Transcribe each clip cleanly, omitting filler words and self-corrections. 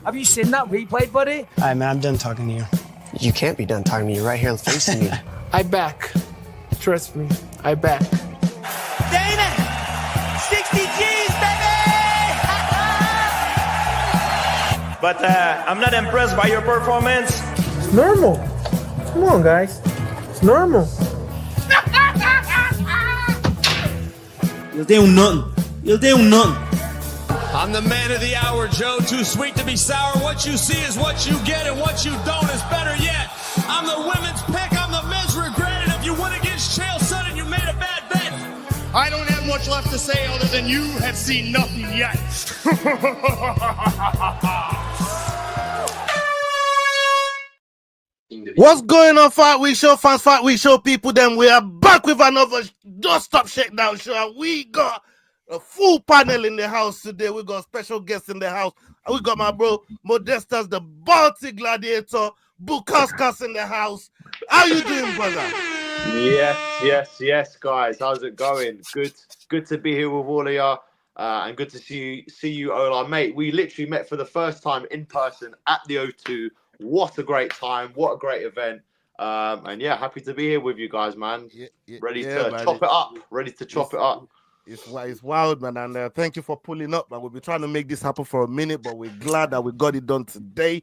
Have you seen that replay, buddy? All right, man, I'm done talking to you. You can't be done talking to me. You're right here facing me. I back. Trust me, I back. Dana! 60 G's, baby! But I'm not impressed by your performance. It's normal. Come on, guys. It's normal. You'll do nothing. You'll do nothing. I'm the man of the hour, Joe. Too sweet to be sour. What you see is what you get, and what you don't is better yet. I'm the women's pick. I'm the men's regret. And if you win against Chael Sonnen, you made a bad bet. I don't have much left to say other than you have seen nothing yet. What's going on, Fight Week Show fans, Fight Week Show people? Then we are back with another Don't Stop Shakedown show. We got a full panel in the house today. We got special guests in the house. We got my bro Modestas, the Baltic Gladiator, Bukaskas in the house. How you doing, brother? Yes, guys. How's it going? Good to be here with all of y'all, and good to see you, Ola, mate. We literally met for the first time in person at the O2. What a great time! What a great event! And yeah, happy to be here with you guys, man. Ready to chop it up. Ready to chop it up. It's wild, man, and thank you for pulling up, man. We've been trying to make this happen for a minute, but we're glad that we got it done today.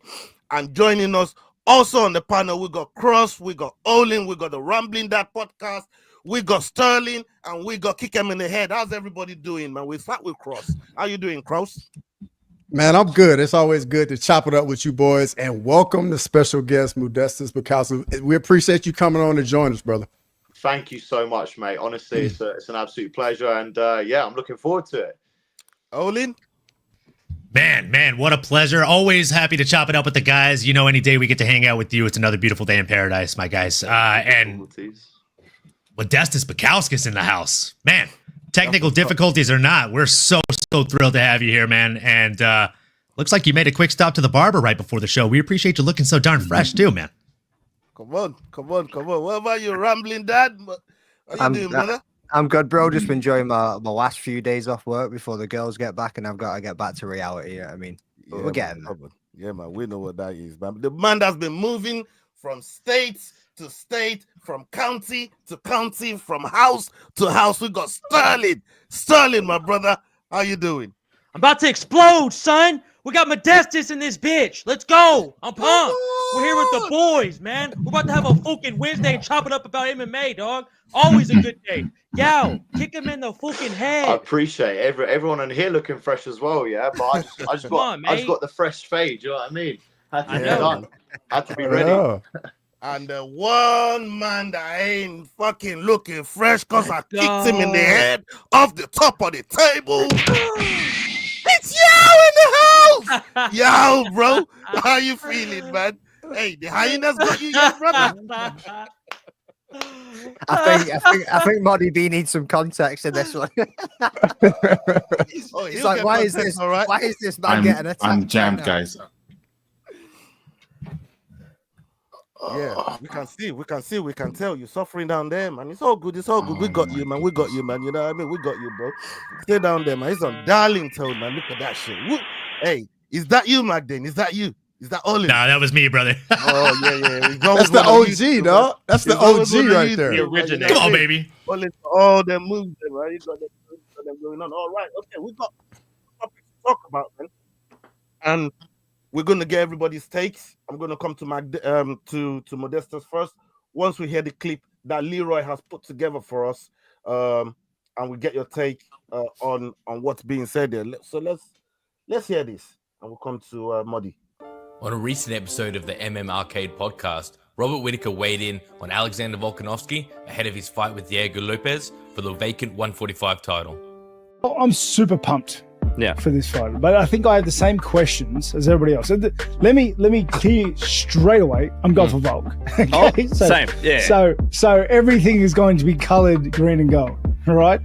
And joining us also on the panel, we got Cross, we got Olin, we got the Rambling Dad podcast, we got Sterling, and we got Kick 'em in the Head. How's everybody doing, man? We start with Cross. How you doing, Cross? Man, I'm good. It's always good to chop it up with you boys, and welcome the special guest, Modestas, because we appreciate you coming on to join us, brother. Thank you so much, mate. Honestly, it's an absolute pleasure, and yeah, I'm looking forward to it. Olin? Man, what a pleasure. Always happy to chop it up with the guys. You know, any day we get to hang out with you, it's another beautiful day in paradise, my guys. And Modestas Bukowskis in the house. Man, technical difficulties or not, we're so thrilled to have you here, man. And looks like you made a quick stop to the barber right before the show. We appreciate you looking so darn fresh too, man. Come on. What about you, Rambling Dad? How you doing, brother? I'm good, bro. Just enjoying my last few days off work before the girls get back, and I've got to get back to reality. You know what I mean? But we're getting there. Yeah, man. We know what that is, man. The man that's been moving from state to state, from county to county, from house to house. We got Sterling. Sterling, my brother. How you doing? I'm about to explode, son. We got Modestas in this bitch. Let's go. I'm pumped. We're here with the boys, man. We're about to have a fucking Wednesday and chop it up about MMA, dog. Always a good day. Yo, kick him in the fucking head. I appreciate everyone on here looking fresh as well, yeah. But I just got the fresh fade. You know what I mean? Had to be ready. And the one man that ain't fucking looking fresh because I kicked him in the head off the top of the table. It's Yao in the house. Yao, bro. How you feeling, man? Hey, the hyenas got you, yeah, brother. I think Moddy B needs some context in this one. It's like, why is this man getting attacked? I'm jammed, guys. Yeah, we can tell you're suffering down there, man. It's all good. We got you, man. You know what I mean? We got you, bro. Stay down there, man. It's on Darlington, man. Look at that shit. Woo. Hey, is that you, Magdane? Is that you? Is that Olin? Nah, that was me, brother. Oh, yeah. That's the OG, dog. That's the OG right there. The original. Come on, baby. Olin, all them moves, right? You got them going on. All right, okay. We got topics to talk about, man. And we're gonna get everybody's takes. I'm gonna come to to Modestas first. Once we hear the clip that Leroy has put together for us, and we get your take on what's being said there. So let's hear this, and we'll come to Muddy. On a recent episode of the MM Arcade podcast, Robert Whittaker weighed in on Alexander Volkanovski ahead of his fight with Diego Lopez for the vacant 145 title. I'm super pumped. For this fight, but I think I have the same questions as everybody else. Let me clear straight away. I'm going for Volk. Okay? Same. Yeah. So everything is going to be coloured green and gold. All right.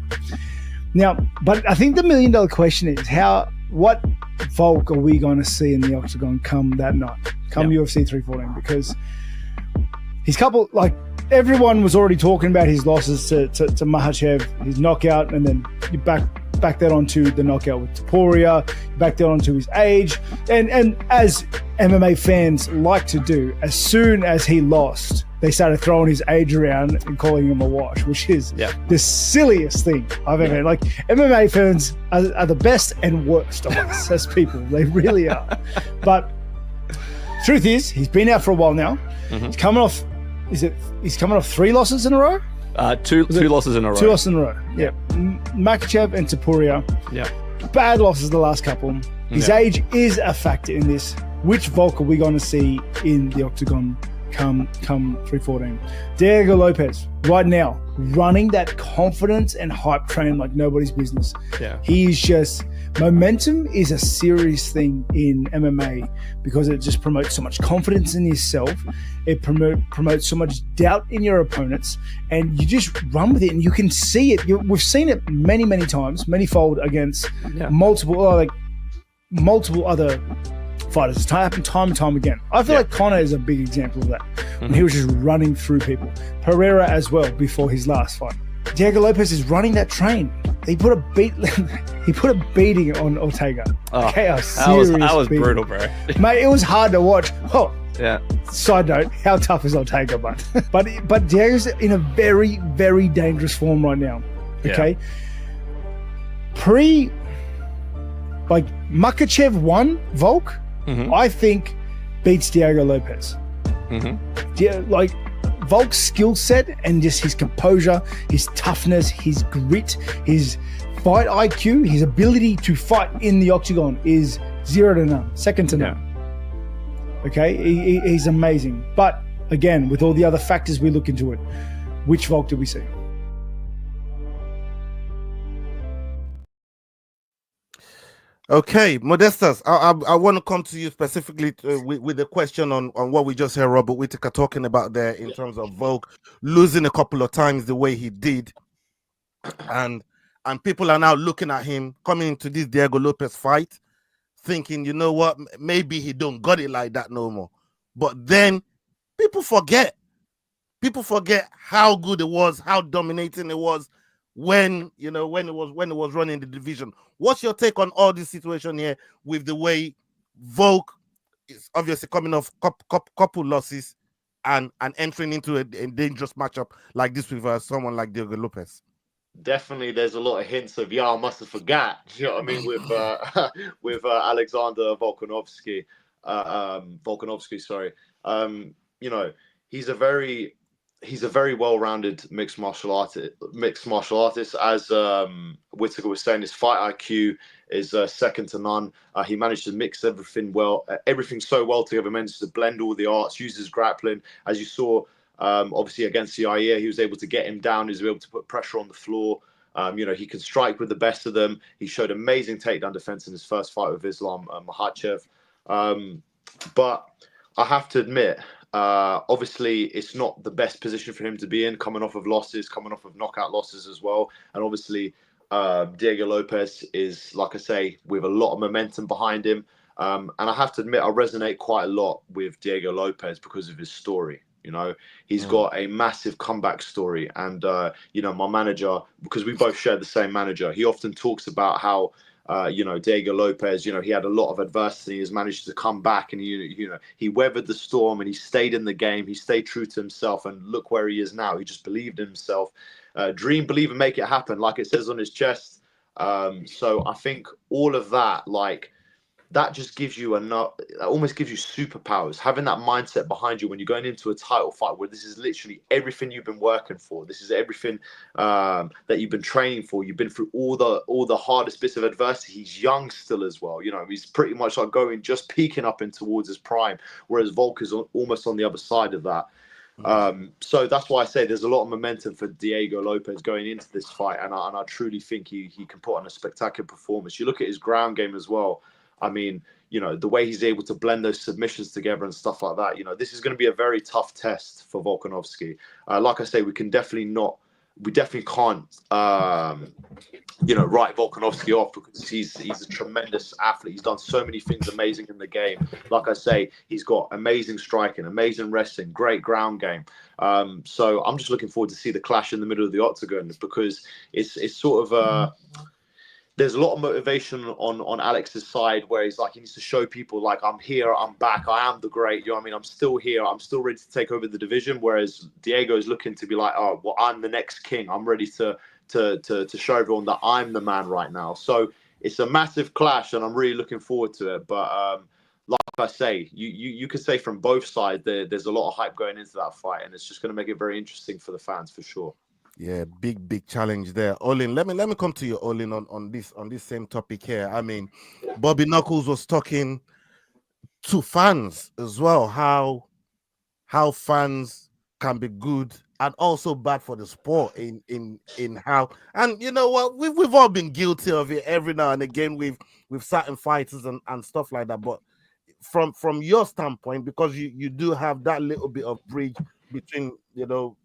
Now, but I think the $1 million question is what Volk are we going to see in the octagon come that night, UFC 314? Because his everyone was already talking about his losses to Makhachev, his knockout, and then you back back that onto the knockout with Topuria, back that onto his age, and as MMA fans like to do, as soon as he lost, they started throwing his age around and calling him a wash, which is the silliest thing I've ever heard. Like, MMA fans are the best and worst of us as people. They really are. But truth is, he's been out for a while now. He's coming off, he's coming off 3 losses in a row? Two losses in a row. 2 losses in a row, yeah. Makhachev and Topuria. Yeah. Bad losses the last couple. His age is a factor in this. Which Volk are we going to see in the octagon come 314? Diego Lopez, right now, running that confidence and hype train like nobody's business. Yeah. He's just... Momentum is a serious thing in MMA because it just promotes so much confidence in yourself. It promotes so much doubt in your opponents, and you just run with it, and you can see it. We've seen it many, many times, many-fold against multiple other fighters. It's happened time and time again. I feel like Conor is a big example of that, when he was just running through people. Pereira as well before his last fight. Diego Lopez is running that train. He put a beating on Ortega. Oh, okay, that was brutal, bro. Mate, it was hard to watch. Oh, yeah. Side note, how tough is Ortega, but Diego's in a very, very dangerous form right now. Okay, Makhachev 1 Volk, I think beats Diego Lopez. Volk's skill set and just his composure, his toughness, his grit, his fight IQ, his ability to fight in the octagon is 0 to none, second to none. Okay, he's amazing. But again, with all the other factors we look into it, which Volk do we see? Okay, Modestas, I want to come to you specifically with a question on what we just heard Robert Whittaker talking about there in terms of Volk losing a couple of times the way he did, and people are now looking at him coming into this Diego Lopez fight, thinking, you know what, maybe he don't got it like that no more. But then people forget how good it was, how dominating it was when it was running the division. What's your take on all this situation here with the way Volk is obviously coming off couple losses and entering into a dangerous matchup like this with someone like Diego Lopez? Definitely, there's a lot of hints of I must have forgot. You know what I mean with Alexander Volkanovski. Sorry. He's a very well-rounded mixed martial artist. As Whittaker was saying, his fight IQ is second to none. He managed to mix everything so well together. Managed to blend all the arts, uses grappling. As you saw, obviously against Yair, he was able to get him down. He was able to put pressure on the floor. He can strike with the best of them. He showed amazing takedown defense in his first fight with Islam Makhachev. But I have to admit, obviously, it's not the best position for him to be in, coming off of knockout losses as well. And obviously, Diego Lopez is, like I say, with a lot of momentum behind him. And I have to admit, I resonate quite a lot with Diego Lopez because of his story. He's got a massive comeback story. And, my manager, because we both share the same manager, he often talks about how, Diego Lopez, he had a lot of adversity. He's managed to come back and, he weathered the storm and he stayed in the game. He stayed true to himself, and look where he is now. He just believed in himself. Dream, believe, and make it happen, like it says on his chest. So I think all of that, that just gives you almost gives you superpowers. Having that mindset behind you when you're going into a title fight where this is literally everything you've been working for. This is everything that you've been training for. You've been through all the hardest bits of adversity. He's young still as well. He's pretty much just peaking up in towards his prime, whereas Volk is almost on the other side of that. So that's why I say there's a lot of momentum for Diego Lopez going into this fight, and I truly think he can put on a spectacular performance. You look at his ground game as well. I mean, the way he's able to blend those submissions together and stuff like that, this is going to be a very tough test for Volkanovski. Like I say, we definitely can't, write Volkanovski off because he's a tremendous athlete. He's done so many things amazing in the game. Like I say, he's got amazing striking, amazing wrestling, great ground game. So I'm just looking forward to see the clash in the middle of the octagon because it's sort of there's a lot of motivation on Alex's side, where he's like, he needs to show people like, I'm here, I'm back, I am the great. You know what I mean? I'm still here, I'm still ready to take over the division. Whereas Diego is looking to be like, oh, well, I'm the next king. I'm ready to show everyone that I'm the man right now. So it's a massive clash, and I'm really looking forward to it. But like I say, you could say from both sides there's a lot of hype going into that fight, and it's just going to make it very interesting for the fans for sure. Yeah, big challenge there. Olin, let me come to you, Olin, on this same topic here. I mean, Bobby Knuckles was talking to fans as well, how fans can be good and also bad for the sport in how, and you know what, we've all been guilty of it every now and again with certain fighters and stuff like that. But from your standpoint, because you do have that little bit of bridge between, you know,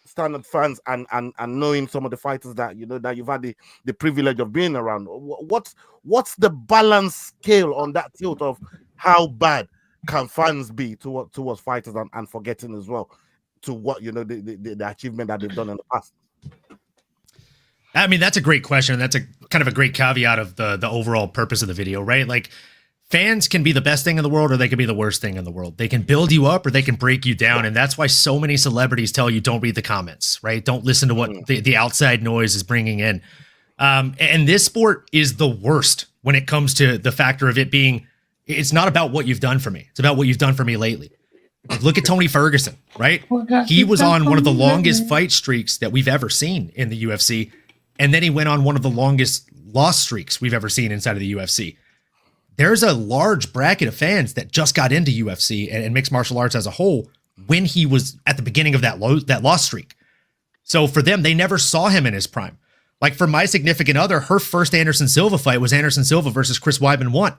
standard fans and knowing some of the fighters that, you know, that you've had the privilege of being around, what's the balance scale on that tilt of how bad can fans be towards fighters and forgetting as well to what, you know, the achievement that they've done in the past? I mean, that's a great question. That's a kind of a great caveat of the overall purpose of the video, right? Like, fans can be the best thing in the world, or they can be the worst thing in the world. They can build you up, or they can break you down. And that's why so many celebrities tell you, don't read the comments, right? Don't listen to what the outside noise is bringing in. And this sport is the worst when it comes to the factor of it being, it's not about what you've done for me. It's about what you've done for me lately. Look at Tony Ferguson, right? He was on one of the longest fight streaks that we've ever seen in the UFC. And then he went on one of the longest loss streaks we've ever seen inside of the UFC. There's a large bracket of fans that just got into UFC and mixed martial arts as a whole when he was at the beginning of that loss streak. So for them, they never saw him in his prime. Like for my significant other, her first Anderson Silva fight was Anderson Silva versus Chris Weidman 1.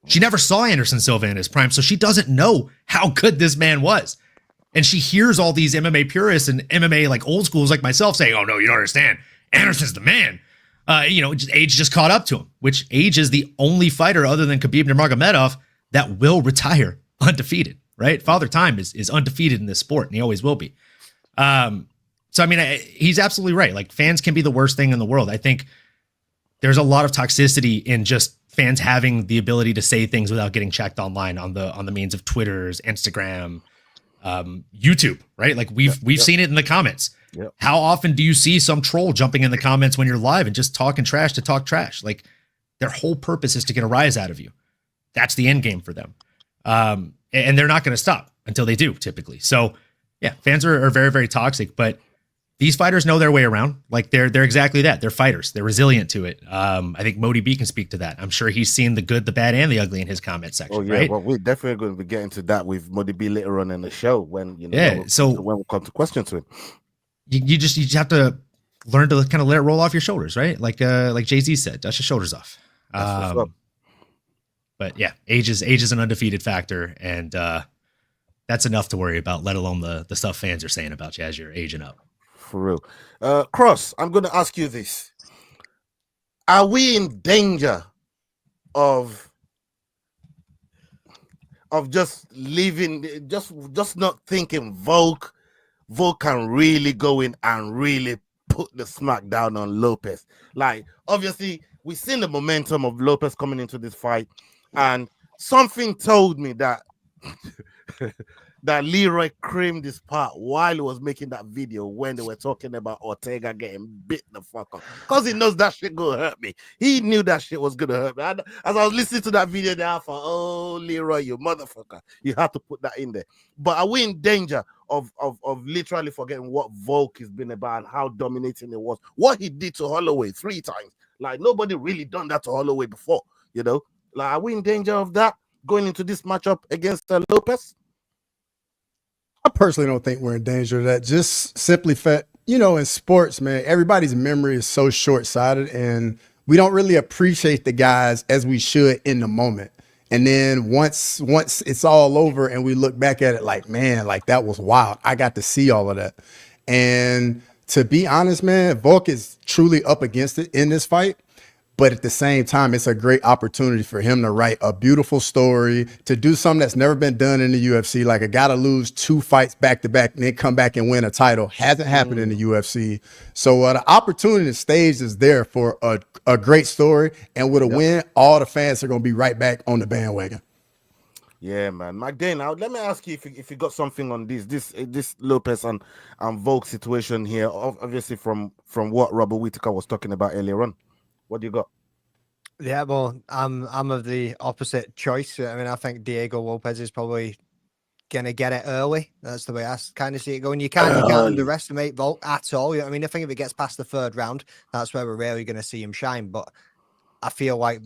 She never saw Anderson Silva in his prime, so she doesn't know how good this man was. And she hears all these MMA purists and MMA like old schools like myself saying, oh no, you don't understand. Anderson's the man. You know, age just caught up to him, which age is the only fighter other than Khabib Nurmagomedov that will retire undefeated, right? Father Time is undefeated in this sport, and he always will be. So, I mean, he's absolutely right. Like, fans can be the worst thing in the world. I think there's a lot of toxicity in just fans having the ability to say things without getting checked online on the means of Twitter's, Instagram, YouTube, right? Like we've seen it in the comments. Yep. How often do you see some troll jumping in the comments when you're live and just talking trash to talk trash? Like, their whole purpose is to get a rise out of you. That's the end game for them. And they're not going to stop until they do, typically. So yeah, fans are very, very toxic, but these fighters know their way around. Like they're exactly that. They're fighters. They're resilient to it. I think Modi B can speak to that. I'm sure he's seen the good, the bad, and the ugly in his comment section. Oh yeah, right? Well, we're definitely going to be getting to that with Modi B later on in the show when, you know, yeah. So when we come to questions to him. You just have to learn to kind of let it roll off your shoulders, right? Like Jay-Z said, dust your shoulders off. But yeah, age is an undefeated factor, and that's enough to worry about, let alone the stuff fans are saying about you as you're aging up. For real. Cross, I'm going to ask you this. Are we in danger of just leaving, just not thinking Volk can really go in and really put the smack down on Lopez? Like, obviously, we've seen the momentum of Lopez coming into this fight, and something told me that that Leroy creamed this part while he was making that video when they were talking about Ortega getting bit the fuck up, because he knows that shit gonna hurt me. He knew that shit was gonna hurt me. And as I was listening to that video there, I thought, oh, Leroy, you motherfucker, you have to put that in there. But are we in danger of literally forgetting what Volk has been about and how dominating it was? What he did to Holloway 3 times. Like, nobody really done that to Holloway before, you know? Like, are we in danger of that going into this matchup against Lopez? I personally don't think we're in danger of that. Just simply you know, in sports, man, everybody's memory is so short-sighted, and we don't really appreciate the guys as we should in the moment. And then once it's all over and we look back at it like, man, like that was wild. I got to see all of that. And to be honest, man, Volk is truly up against it in this fight. But at the same time, it's a great opportunity for him to write a beautiful story, to do something that's never been done in the UFC. Like a guy to lose 2 fights back to back and then come back and win a title hasn't happened in the UFC. So the opportunity, the stage is there for a great story. And with a win, all the fans are going to be right back on the bandwagon. Yeah, man. McDane, now let me ask you if you got something on this Lopez and Volk situation here. Obviously, from what Robert Whittaker was talking about earlier on. What do you got? Yeah, well, I'm of the opposite choice. I mean, I think Diego Lopez is probably gonna get it early. That's the way I kind of see it going. You can't underestimate Volk at all. I mean, I think if it gets past the 3rd round, that's where we're really gonna see him shine. But I feel like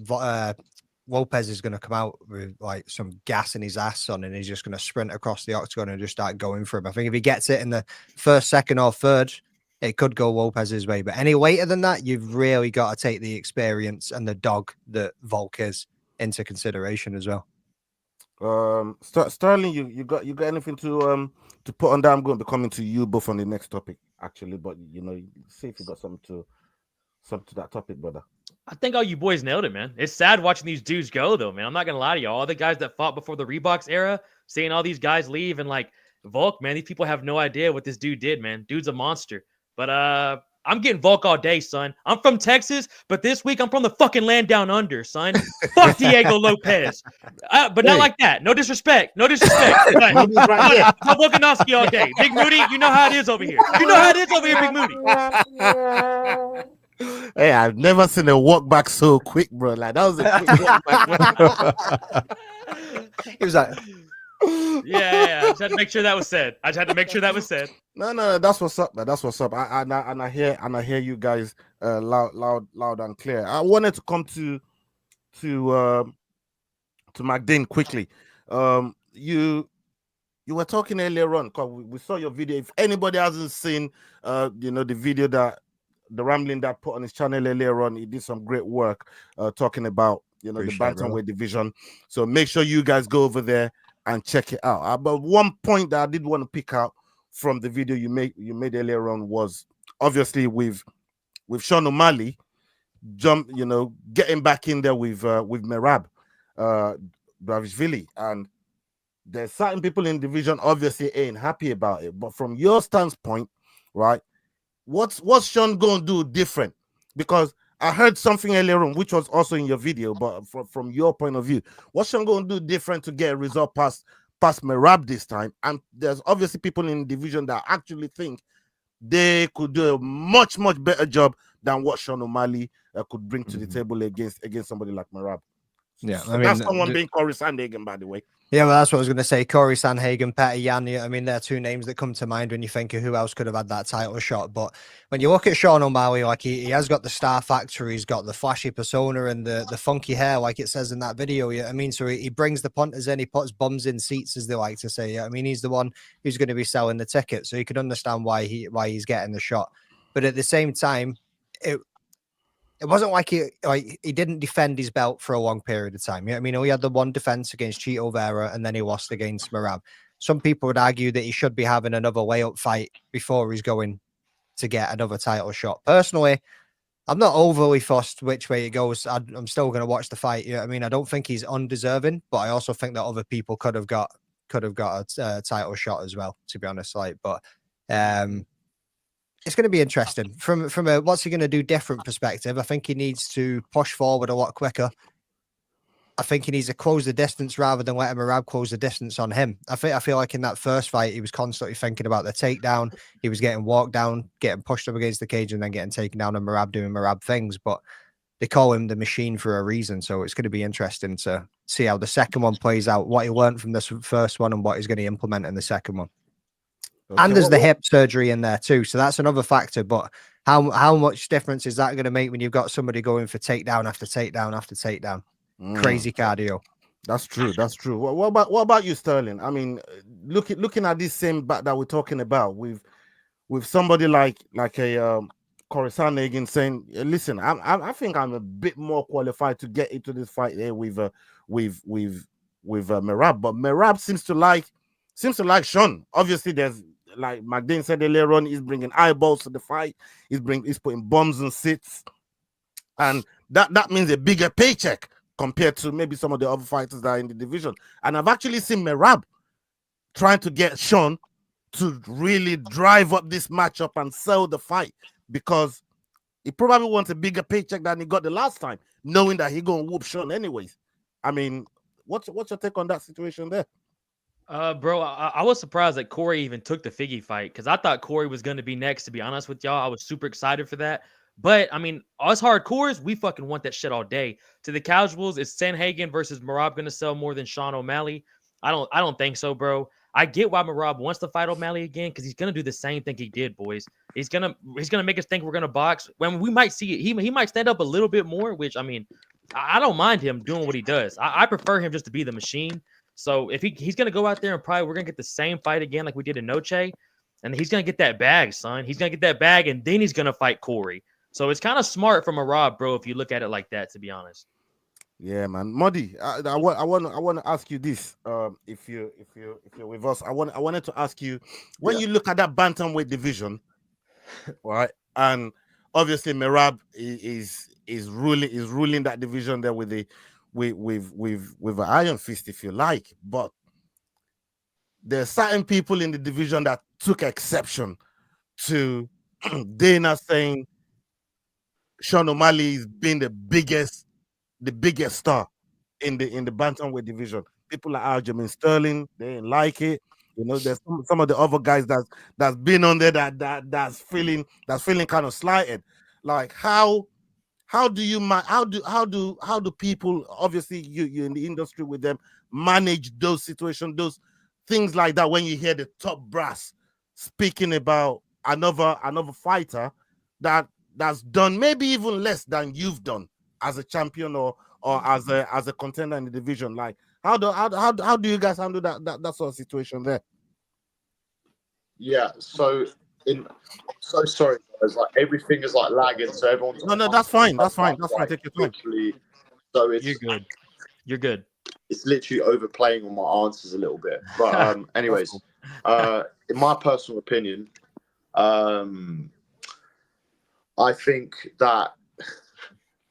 Lopez is going to come out with like some gas in his ass on, and he's just going to sprint across the octagon and just start going for him. I think if he gets it in the 1st, 2nd, or 3rd, it could go Lopez's way. But any later than that, you've really got to take the experience and the dog that Volk is into consideration as well. Sterling, you got anything to put on that? I'm going to be coming to you both on the next topic, actually. But see if you got something to that topic, brother. I think all you boys nailed it, man. It's sad watching these dudes go, though, man. I'm not gonna lie to you. All the guys that fought before the Reeboks era, seeing all these guys leave, and like Volk, man, these people have no idea what this dude did, man. Dude's a monster. But I'm getting Volk all day, son. I'm from Texas, but this week I'm from the fucking land down under, son. Fuck Diego Lopez. But not like that. No disrespect. No disrespect. But, no Volkanovski all day. Big Moody, you know how it is over here. You know how it is over here, Big Moody. Hey, I've never seen a walk back so quick, bro. Like that was a quick walk back. He was like, yeah. I just had to make sure that was said. No, that's what's up, man. That's what's up. I hear you guys loud and clear. I wanted to come to McDane quickly. You were talking earlier on, because we saw your video. If anybody hasn't seen the video the rambling that put on his channel earlier on, he did some great work talking about the bantamweight division. So make sure you guys go over there and check it out. But one point that I did want to pick out from the video you made earlier on was obviously with Sean O'Malley getting back in there with Merab Dvalishvili, and there's certain people in the division obviously ain't happy about it. But from your standpoint, right? What's Sean going to do different? Because I heard something earlier on, which was also in your video, but from your point of view, what's Sean going to do different to get a result past Merab this time? And there's obviously people in the division that actually think they could do a much better job than what Sean O'Malley could bring to the table against somebody like Merab. Yeah, so that's someone being Corey Sandhagen, by the way. Yeah, well, that's what I was going to say. Corey Sandhagen, Petty Yan. I mean, they're 2 names that come to mind when you think of who else could have had that title shot. But when you look at Sean O'Malley, like he has got the star factor, he's got the flashy persona and the funky hair, like it says in that video. Yeah, I mean, so he brings the punters in, he puts bums in seats, as they like to say. I mean, he's the one who's going to be selling the ticket, so you can understand why he's getting the shot. But at the same time, it wasn't like he didn't defend his belt for a long period of time. You know what I mean? He had the one defense against Chito Vera, and then he lost against Merab. Some people would argue that he should be having another layup fight before he's going to get another title shot. Personally, I'm not overly fussed which way it goes. I'm still going to watch the fight. You know what I mean? I don't think he's undeserving, but I also think that other people could have got a title shot as well, to be honest. It's going to be interesting from a what's he going to do different perspective. I think he needs to push forward a lot quicker. I think he needs to close the distance rather than letting Merab close the distance on him. I feel like in that first fight, he was constantly thinking about the takedown. He was getting walked down, getting pushed up against the cage, and then getting taken down, and Merab doing Merab things. But they call him the machine for a reason. So it's going to be interesting to see how the second one plays out, what he learned from this first one and what he's going to implement in the second one. Okay. And there's the hip surgery in there too. So that's another factor. But how much difference is that going to make when you've got somebody going for takedown after takedown after takedown? Crazy cardio. That's true. That's true. What about you, Sterling? I mean, looking at this same back that we're talking about with somebody like a Corey Sandhagen saying, "Listen, I think I'm a bit more qualified to get into this fight here with Merab." But Merab seems to like Sean. Obviously, there's, like McDane said earlier on, he's bringing eyeballs to the fight. He's putting bombs and sits, and that means a bigger paycheck compared to maybe some of the other fighters that are in the division. And I've actually seen Merab trying to get Sean to really drive up this matchup and sell the fight, because he probably wants a bigger paycheck than he got the last time, knowing that he gonna whoop Sean anyways. I mean, what's your take on that situation there? Bro, I was surprised that Corey even took the Figgy fight, because I thought Corey was going to be next, to be honest with y'all. I was super excited for that. But, I mean, us hardcores, we fucking want that shit all day. To the casuals, is Sanhagen versus Merab going to sell more than Sean O'Malley? I don't think so, bro. I get why Merab wants to fight O'Malley again, because he's going to do the same thing he did, boys. He's gonna make us think we're going to box. When we might see it, he might stand up a little bit more, which, I mean, I don't mind him doing what he does. I prefer him just to be the machine. So if he's going to go out there and probably we're going to get the same fight again like we did in Noche, and he's going to get that bag, son. He's going to get that bag, and then he's going to fight Corey. So it's kind of smart from Merab, bro, if you look at it like that, to be honest. Yeah, man. Muddy, I want to ask you this. If you're with us, I wanted to ask you, when you look at that bantamweight division, right? And obviously Merab is ruling that division there with an iron fist, if you like. But there are certain people in the division that took exception to Dana saying Sean O'Malley is being the biggest star in the bantamweight division. People like Aljamain Sterling, they didn't like it. You know, there's some of the other guys that's been on there that's feeling kind of slighted. Like how do people, obviously you're in the industry with them, manage those situations, those things like that, when you hear the top brass speaking about another fighter that's done maybe even less than you've done as a champion or as a contender in the division? Like how do you guys handle that sort of situation there? Yeah, so sorry guys, like everything is like lagging, so everyone's no, that's fine. Take your time. So it's You're good. It's literally overplaying on my answers a little bit. But anyways, in my personal opinion, I think that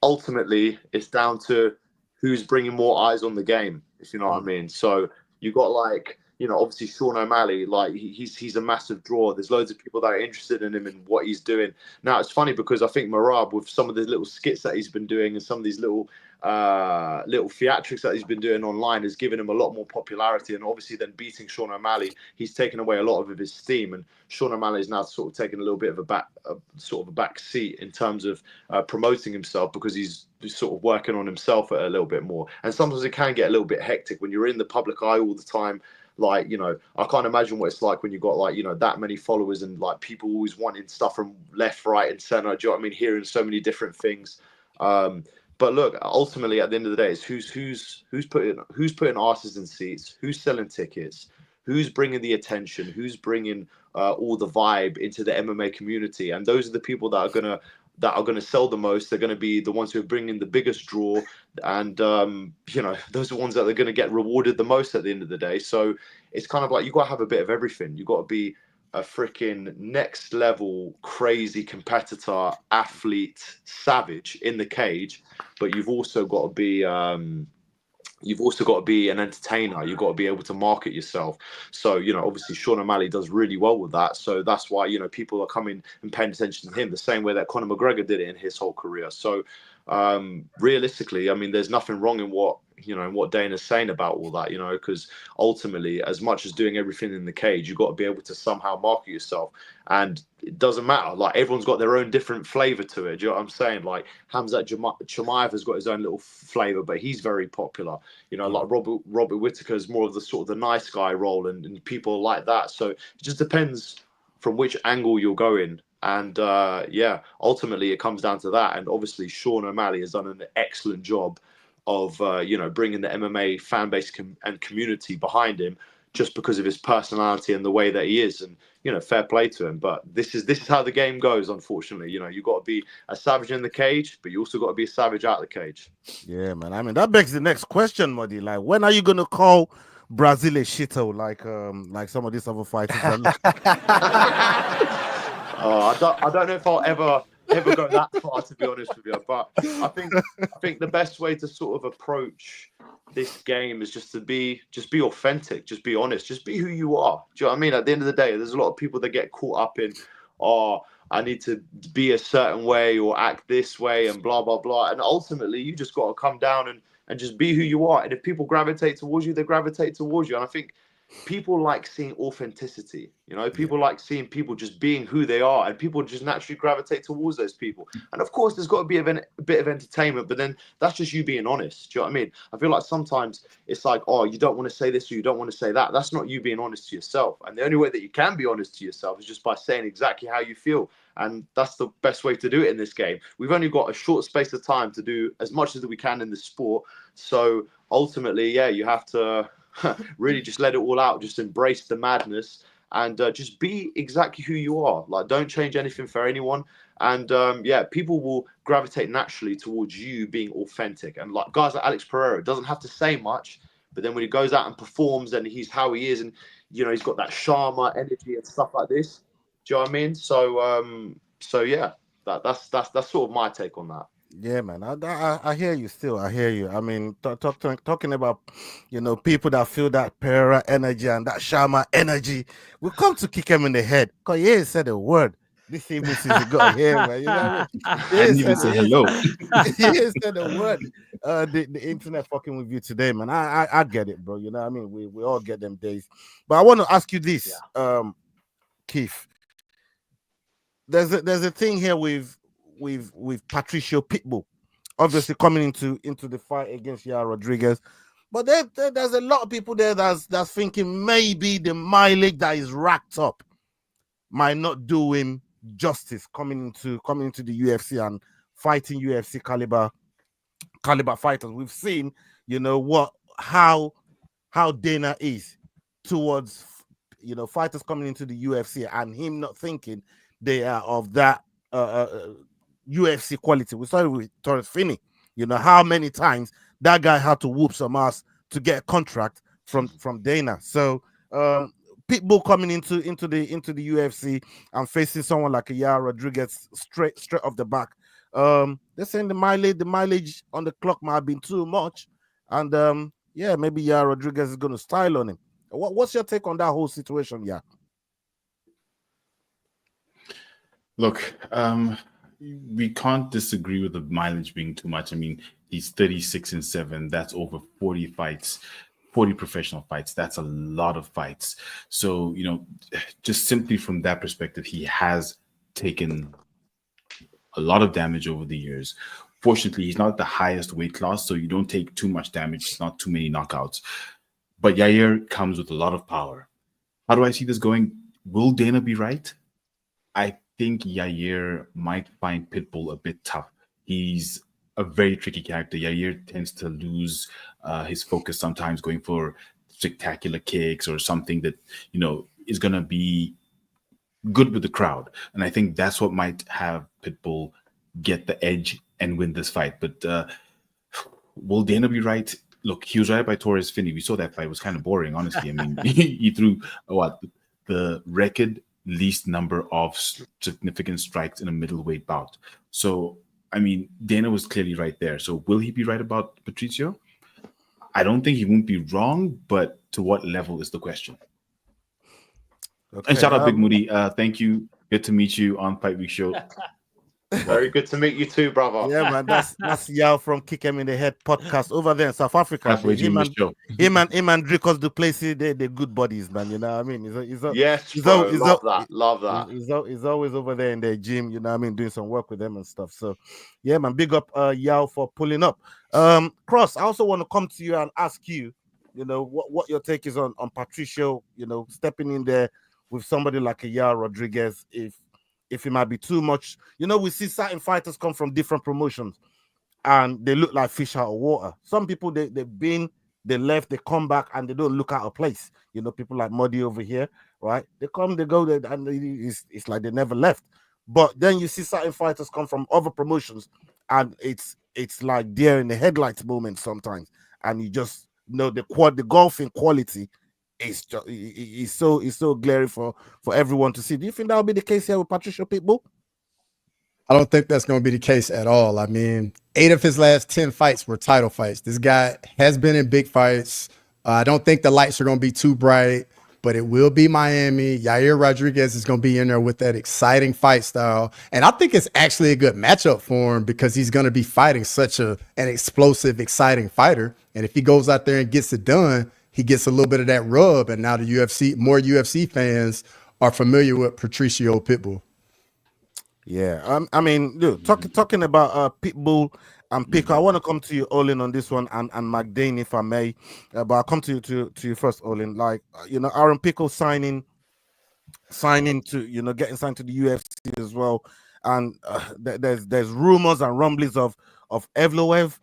ultimately it's down to who's bringing more eyes on the game, if you know what I mean. So you got, like, you know, obviously Sean O'Malley, like he's a massive draw. There's loads of people that are interested in him and what he's doing. Now it's funny because I think Merab, with some of the little skits that he's been doing and some of these little theatrics that he's been doing online, has given him a lot more popularity. And obviously then beating Sean O'Malley, he's taken away a lot of his steam, and Sean O'Malley is now sort of taking a little bit of a back seat in terms of promoting himself, because he's sort of working on himself a little bit more. And sometimes it can get a little bit hectic when you're in the public eye all the time. Like, you know, I can't imagine what it's like when you've got, like, you know, that many followers and like people always wanting stuff from left, right, and center. Do you know what I mean? Hearing so many different things. But look, ultimately at the end of the day, it's who's putting asses in seats, who's selling tickets, who's bringing the attention, who's bringing all the vibe into the MMA community. And those are the people that are gonna sell the most. They're gonna be the ones who are bringing the biggest draw, and you know, those are the ones that are gonna get rewarded the most at the end of the day. So it's kind of like you gotta have a bit of everything. You gotta be a freaking next level crazy competitor, athlete, savage in the cage, but you've also got to be an entertainer. You've got to be able to market yourself. So, you know, obviously Sean O'Malley does really well with that. So that's why, you know, people are coming and paying attention to him the same way that Conor McGregor did it in his whole career. So realistically, I mean, there's nothing wrong in what Dana's saying about all that, you know, because ultimately, as much as doing everything in the cage, you've got to be able to somehow market yourself. And it doesn't matter. Like, everyone's got their own different flavor to it. Do you know what I'm saying? Like, Khamzat Chimaev has got his own little flavor, but he's very popular. You know, like Robert Whittaker is more of the sort of the nice guy role, and people like that. So it just depends from which angle you're going. And yeah, ultimately it comes down to that. And obviously Sean O'Malley has done an excellent job of you know, bringing the MMA fan base and community behind him, just because of his personality and the way that he is. And, you know, fair play to him. But this is how the game goes, unfortunately. You know, you've got to be a savage in the cage, but you also got to be a savage out the cage. Yeah, man. I mean, that begs the next question, Muddy. Like, when are you gonna call Brazil a shithole like some of these other fighters? I don't know if I'll ever ever go that far, to be honest with you. But I think the best way to sort of approach this game is just be authentic, just be honest, just be who you are. Do you know what I mean? At the end of the day, there's a lot of people that get caught up in, I need to be a certain way or act this way and blah, blah, blah. And ultimately, you just got to come down and just be who you are. And if people gravitate towards you, they gravitate towards you. And I think people like seeing authenticity. You know, people like seeing people just being who they are, and people just naturally gravitate towards those people. And of course, there's got to be a bit of entertainment, but then that's just you being honest. Do you know what I mean? I feel like sometimes it's like, oh, you don't want to say this or you don't want to say that. That's not you being honest to yourself. And the only way that you can be honest to yourself is just by saying exactly how you feel. And that's the best way to do it in this game. We've only got a short space of time to do as much as we can in the sport. So ultimately, yeah, you have to really just let it all out, just embrace the madness, and just be exactly who you are. Like, don't change anything for anyone. And yeah, people will gravitate naturally towards you being authentic. And like guys like Alex Pereira doesn't have to say much, but then when he goes out and performs and he's how he is, and you know, he's got that charmer energy and stuff like this. Do you know what I mean? So yeah, that's sort of my take on that. Yeah, man, I hear you still. I hear you. I mean, talking about, you know, people that feel that Pereira energy and that Sharma energy, we come to kick him in the head because he ain't said a word. This evening since he got here, man. You know what I mean? I didn't even say hello. He ain't said a word. The internet fucking with you today, man. I get it, bro. You know what I mean? We all get them days. But I want to ask you this, Keith. There's a thing here with Patricio Pitbull, obviously coming into the fight against Yair Rodriguez, but there's a lot of people there that's thinking maybe the mileage that is racked up might not do him justice coming into the UFC and fighting UFC caliber fighters. We've seen, you know, how Dana is towards, you know, fighters coming into the UFC and him not thinking they are of that UFC quality. We started with Torres Finney. You know how many times that guy had to whoop some ass to get a contract from Dana. So Pitbull coming into the UFC and facing someone like a Yair Rodriguez straight off the back. They're saying the mileage on the clock might have been too much, and yeah, maybe Yair Rodriguez is going to style on him. What's your take on that whole situation? Yeah. Look, we can't disagree with the mileage being too much. I mean, he's 36-7. That's over 40 fights, 40 professional fights. That's a lot of fights. So, you know, just simply from that perspective, he has taken a lot of damage over the years. Fortunately, he's not the highest weight class, so you don't take too much damage. It's not too many knockouts. But Yair comes with a lot of power. How do I see this going? Will Dana be right? I think Yair might find Pitbull a bit tough. He's a very tricky character. Yair tends to lose his focus sometimes, going for spectacular kicks or something that, you know, is going to be good with the crowd. And I think that's what might have Pitbull get the edge and win this fight. But will Dana be right? Look, he was right by Torres Finney. We saw that fight. It was kind of boring, honestly. I mean, he threw the record least number of significant strikes in a middleweight bout. So, I mean, Dana was clearly right there. So will he be right about Patricio? I don't think he won't be wrong, but to what level is the question? Okay, and shout out Big Moody. Thank you. Good to meet you on Fight Week Show. Very good to meet you too, brother. Yeah, man. That's Yao from Kick Him in the Head podcast over there in South Africa. Him and Dricos Duplessis, they're good buddies, man. You know what I mean? Love that. He's always over there in their gym, you know what I mean, doing some work with them and stuff. So, yeah, man, big up Yao for pulling up. Cross, I also want to come to you and ask you, you know, what your take is on Patricio, you know, stepping in there with somebody like a Yair Rodriguez, if it might be too much. You know, we see certain fighters come from different promotions and they look like fish out of water. Some people, they left, they come back and they don't look out of place. You know, people like Muddy over here, right? They come, they go, and it's like they never left. But then you see certain fighters come from other promotions and it's like deer in the headlights moment sometimes. And you just know the golfing quality is so glaring for everyone to see. Do you think that will be the case here with Patricio Pitbull? I don't think that's going to be the case at all. I mean, 8 of his last 10 fights were title fights. This guy has been in big fights. I don't think the lights are going to be too bright, but it will be Miami. Yair Rodriguez is going to be in there with that exciting fight style. And I think it's actually a good matchup for him because he's going to be fighting such an explosive, exciting fighter. And if he goes out there and gets it done, he gets a little bit of that rub. And now more UFC fans are familiar with Patricio Pitbull. Yeah, I mean, look, talking about Pitbull and Pico, I want to come to you, Olin, on this one, and McDane, if I may. But I'll come to you first, Olin. Like, Aaron Pico signing to, getting signed to the UFC as well, and there's rumors and rumblings of Evloev,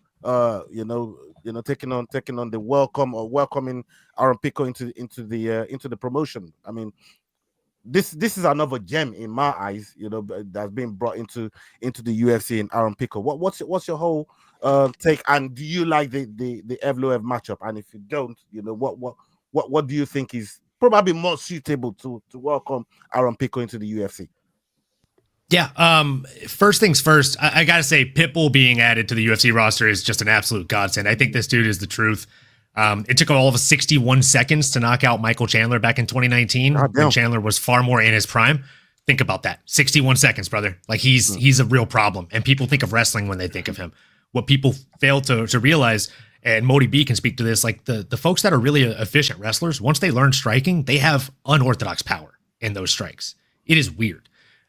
taking on the welcoming Aaron Pico into the promotion. I mean, this is another gem in my eyes, that's being brought into the UFC in Aaron Pico. What's your whole take? And do you like the Evloev matchup? And if you don't, what do you think is probably more suitable to welcome Aaron Pico into the UFC? Yeah. First things first, I gotta say, Pitbull being added to the UFC roster is just an absolute godsend. I think this dude is the truth. It took all of 61 seconds to knock out Michael Chandler back in 2019 when Chandler was far more in his prime. Think about that. 61 seconds, brother. Like he's a real problem. And people think of wrestling when they think of him. What people fail to realize, and Modi B can speak to this, like the folks that are really efficient wrestlers, once they learn striking, they have unorthodox power in those strikes. It is weird.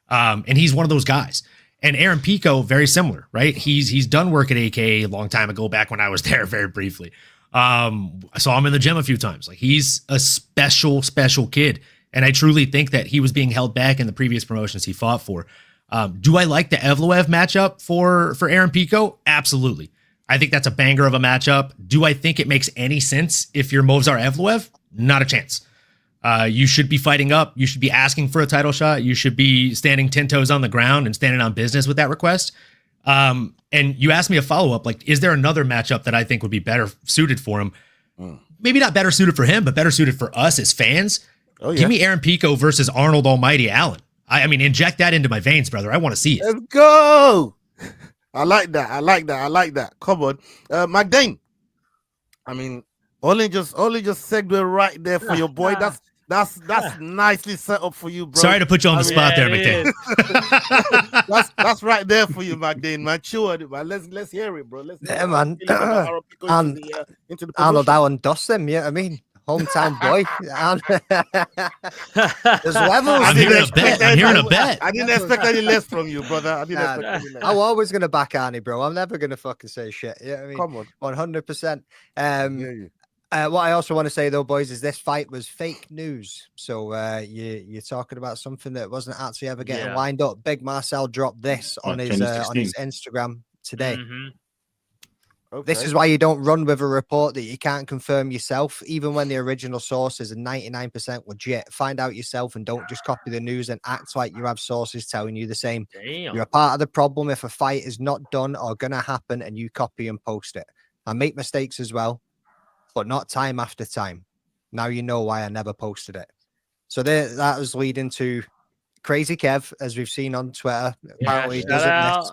And he's one of those guys. And Aaron Pico, very similar, right? He's done work at AKA a long time ago, back when I was there very briefly. I saw him in the gym a few times. Like he's a special kid. And I truly think that he was being held back in the previous promotions he fought for. Do I like the Evloev matchup for Aaron Pico? Absolutely. I think that's a banger of a matchup. Do I think it makes any sense if you're Movsar Evloev? Not a chance. You should be fighting up. You should be asking for a title shot. You should be standing 10 toes on the ground and standing on business with that request. And you asked me a follow-up, like, is there another matchup that I think would be better suited for him? Maybe not better suited for him, but better suited for us as fans. Oh, yeah. Give me Aaron Pico versus Arnold Almighty Allen. I mean, inject that into my veins, brother. I want to see it. Let's go. I like that. Come on. McDane. I mean, only just segue right there for your boy. That's nicely set up for you, bro. Sorry to put you on the spot there, McDane. that's right there for you, McDane, man. Sure, man. Let's hear it, bro. Man. Arnold Allen dust them, yeah. I mean, hometown boy. There's levels. I'm hearing a bet. I didn't expect any less from you, brother. I didn't expect any less. I'm always gonna back Arnie, bro. I'm never gonna fucking say shit. Yeah, I mean, come on, 100%. What I also want to say though, boys, is this fight was fake news. So you're talking about something that wasn't actually ever getting lined up. Big Marcel dropped this on his Instagram today. Okay. This is why you don't run with a report that you can't confirm yourself, even when the original sources are 99% legit. Find out yourself and don't just copy the news and act like you have sources telling you the same. Damn. You're a part of the problem if a fight is not done or gonna happen and you copy and post it. I make mistakes as well, but not time after time. Now you know why I never posted it. So that was leading to Crazy Kev, as we've seen on Twitter. Apparently he doesn't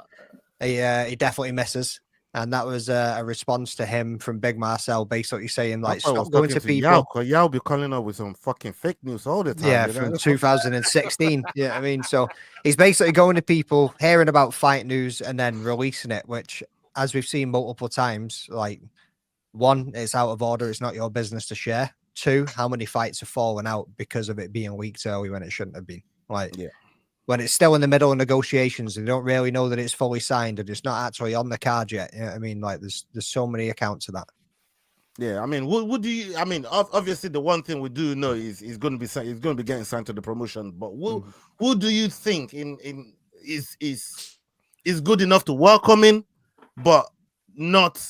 miss. He definitely misses. And that was a response to him from Big Marcel, basically saying, like, stop going to people. Yao be calling up with some fucking fake news all the time. Yeah, from 2016. Yeah, I mean, so he's basically going to people, hearing about fight news, and then releasing it, which, as we've seen multiple times, like, one, it's out of order. It's not your business to share. Two, how many fights have fallen out because of it being leaked early when it shouldn't have been. Like, when it's still in the middle of negotiations, they don't really know that it's fully signed and it's not actually on the card yet. You know what I mean? Like, there's so many accounts of that. Yeah, I mean, what do you? I mean, obviously, the one thing we do know is he's going to be getting signed to the promotion. But who do you think is good enough to welcome him, but not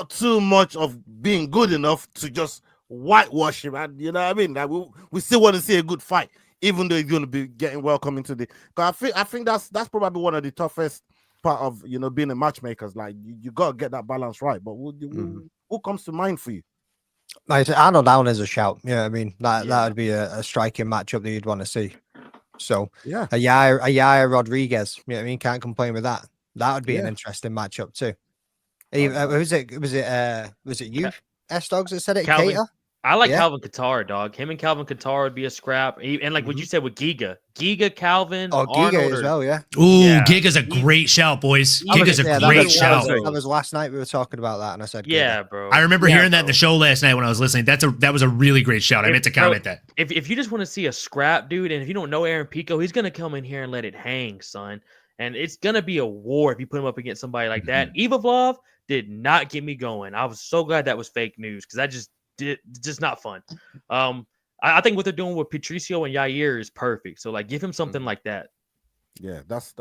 too much of being good enough to just whitewash him? And you know what I mean? Like, we still want to see a good fight, even though he's going to be getting welcome into the. Cause I think that's probably one of the toughest part of being a matchmaker. Like, you got to get that balance right. But who comes to mind for you? Like, Arnold Allen is a shout. Yeah, I mean that would be a striking matchup that you'd want to see. So yeah, a Yaya Rodriguez, you know what I mean? Can't complain with that. That would be an Yeah. interesting matchup too. Was it you, S-Dogs, that said it? Calvin, Cater? I like Yeah. Calvin Qatar, dog. Him and Calvin Qatar would be a scrap. And like what you said with Giga, Calvin, Oh, Arnold, Giga as well, yeah. Ooh, Yeah. Giga's a great shout, boys. Giga's a that great was, shout. That was last night we were talking about that, and I said, Yeah, bro. I remember Yeah, hearing that in bro. the show last night when I was listening. That was a really great shout. I meant to comment that. If you just want to see a scrap, dude, and if you don't know Aaron Pico, he's gonna come in here and let it hang, son. And it's gonna be a war if you put him up against somebody like that. Evavlov did not get me going. I was so glad that was fake news because that just not fun. I think what they're doing with Patricio and Yair is perfect. So like, give him something like that. Yeah, that's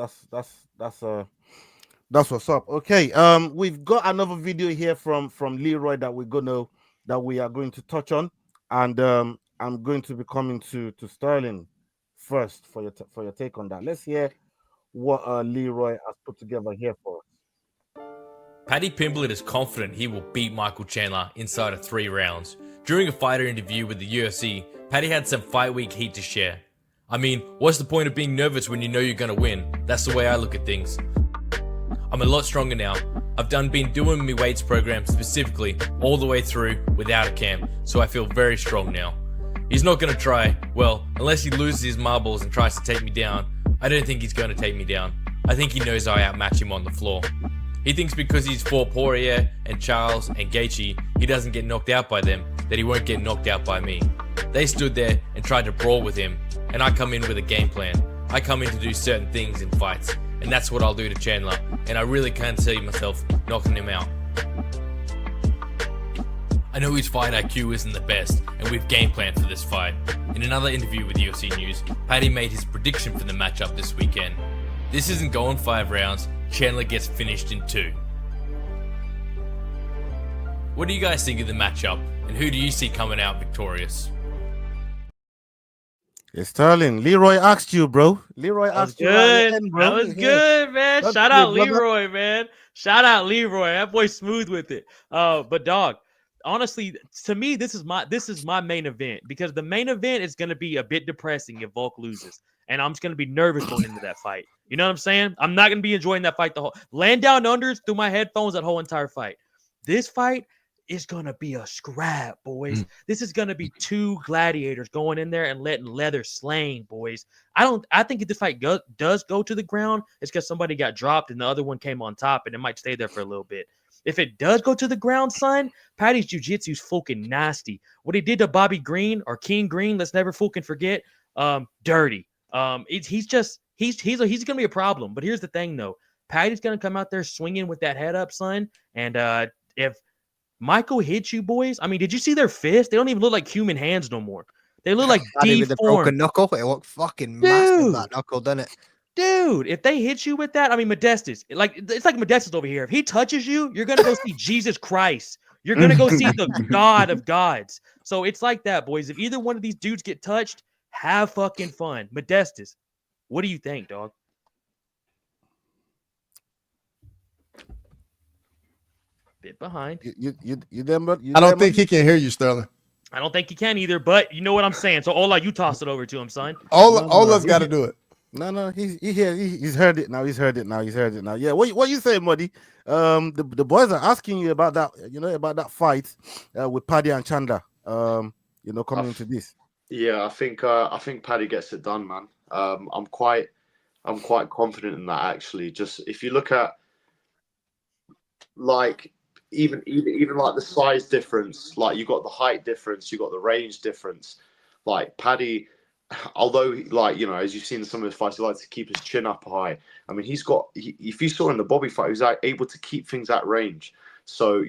what's up. Okay, we've got another video here from Leroy that we are going to touch on, and I'm going to be coming to Sterling first for your take on that. Let's hear what Leroy has put together here for us. Paddy Pimblett is confident he will beat Michael Chandler inside of 3 rounds. During a fighter interview with the UFC, Paddy had some fight week heat to share. I mean, what's the point of being nervous when you know you're gonna win? That's the way I look at things. I'm a lot stronger now. I've been doing my weights program specifically all the way through without a camp, so I feel very strong now. He's not gonna try, well, unless he loses his marbles and tries to take me down. I don't think he's gonna take me down. I think he knows I outmatch him on the floor. He thinks because he's fought Poirier and Charles and Gaethje, he doesn't get knocked out by them, that he won't get knocked out by me. They stood there and tried to brawl with him, and I come in with a game plan. I come in to do certain things in fights, and that's what I'll do to Chandler, and I really can't see myself knocking him out. I know his fight IQ isn't the best, and we've game planned for this fight. In another interview with UFC News, Paddy made his prediction for the matchup this weekend. This isn't going 5 rounds, Chandler gets finished in 2. What do you guys think of the matchup, and who do you see coming out victorious? It's Sterling. Leroy asked you, bro. Leroy asked you. Good. End, bro. That was good, man. That's Shout out good, brother. Leroy, man. Shout out Leroy. That boy smooth with it. But dog, honestly, to me, this is my main event because the main event is gonna be a bit depressing if Volk loses. And I'm just gonna be nervous going into that fight. You know what I'm saying? I'm not gonna be enjoying that fight laying down unders through my headphones that whole entire fight. This fight is gonna be a scrap, boys. This is gonna be 2 gladiators going in there and letting leather slain, boys. I think if this fight does go to the ground, it's because somebody got dropped and the other one came on top and it might stay there for a little bit. If it does go to the ground, son, Paddy's jiu-jitsu is fucking nasty. What he did to Bobby Green or King Green, let's never fucking forget, dirty. He's gonna be a problem. But here's the thing, though. Paddy's gonna come out there swinging with that head up, son. And if Michael hits you, boys, I mean, did you see their fists? They don't even look like human hands no more. They look like Paddy with the broken deformed. knuckle. It looked fucking massive, that knuckle, doesn't it? Dude, if they hit you with that, I mean, Modestus, it's like Modestus over here. If he touches you, you're gonna go see Jesus Christ. You're gonna go see the God of gods. So it's like that, boys. If either one of these dudes get touched, have fucking fun. Modestus, what do you think, dog? Bit behind. You them, but I don't think he can hear you, Sterling. I don't think he can either, but you know what I'm saying. So Ola, you toss it over to him, son. Ola's got to do it. No, he's heard it now. He's heard it now. Yeah, what you say, Muddy? The boys are asking you about that. You know about that fight with Paddy and Chandler. Coming into this. Yeah, I think Paddy gets it done, man. I'm quite confident in that actually. Just if you look at like even like the size difference, like you got the height difference, you got the range difference. Like Paddy, although as you've seen in some of his fights, he likes to keep his chin up high. I mean, if you saw in the Bobby fight, he was able to keep things at range. So,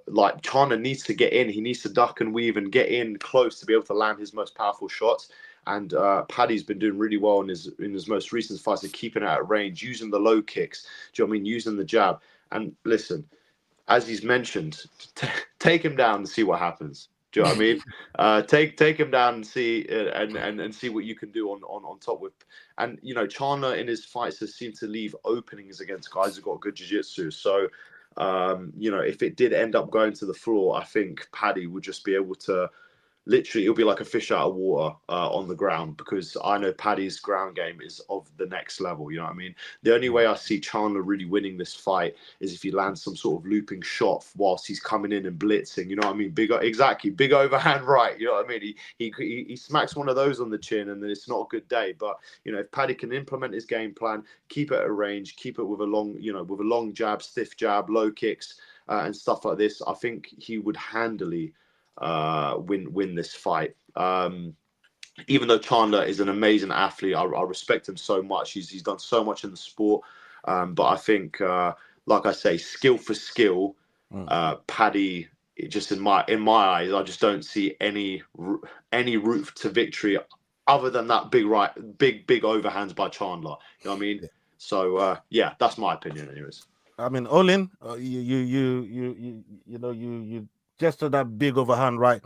like Chandler needs to get in. He needs to duck and weave and get in close to be able to land his most powerful shots. And Paddy's been doing really well in his most recent fights of keeping it at range, using the low kicks. Do you know what I mean? Using the jab. And listen, as he's mentioned, take him down and see what happens. Do you know what I mean? Take him down and see and see what you can do on top with. And Chandler in his fights has seemed to leave openings against guys who've got good jiu-jitsu. So if it did end up going to the floor, I think Paddy would just be able to literally it'll be like a fish out of water on the ground, because I know Paddy's ground game is of the next level. You know what I mean? The only way I see Chandler really winning this fight is if he lands some sort of looping shot whilst he's coming in and blitzing. You know what I mean? Big overhand right. You know what I mean? He smacks one of those on the chin, and then it's not a good day. But if Paddy can implement his game plan, keep it at range, keep it with a long jab, stiff jab, low kicks, and stuff like this, I think he would handily win this fight. Even though Chandler is an amazing athlete, I respect him so much. He's done so much in the sport, but I think, like I say, skill for skill, Paddy, just in my eyes, I just don't see any route to victory other than that big overhands by Chandler. You know what I mean? So yeah, that's my opinion, anyways. I mean, Olin, you just that big overhand, right?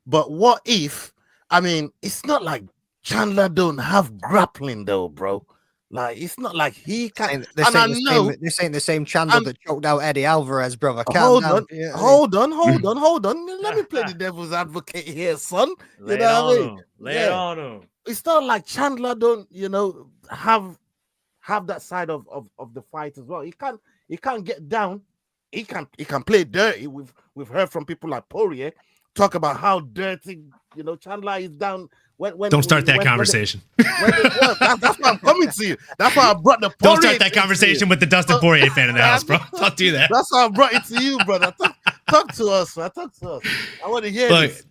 But what if? I mean, it's not like Chandler don't have grappling though, bro. Like, it's not like he can. This ain't the same Chandler that choked out Eddie Alvarez, brother. Hold on. Let me play the devil's advocate here, son. Lay it on him. It's not like Chandler don't, have that side of the fight as well. He can't get down. He can play dirty. We've heard from people like Poirier talk about how dirty Chandler is down. Don't start that conversation. That's why I'm coming to you. That's why I brought the Poirier. Don't start that conversation with the Dustin Poirier fan in the house, bro. Don't do that. That's why I brought it to you, brother. Talk to us, man. Talk to us. I want to hear this.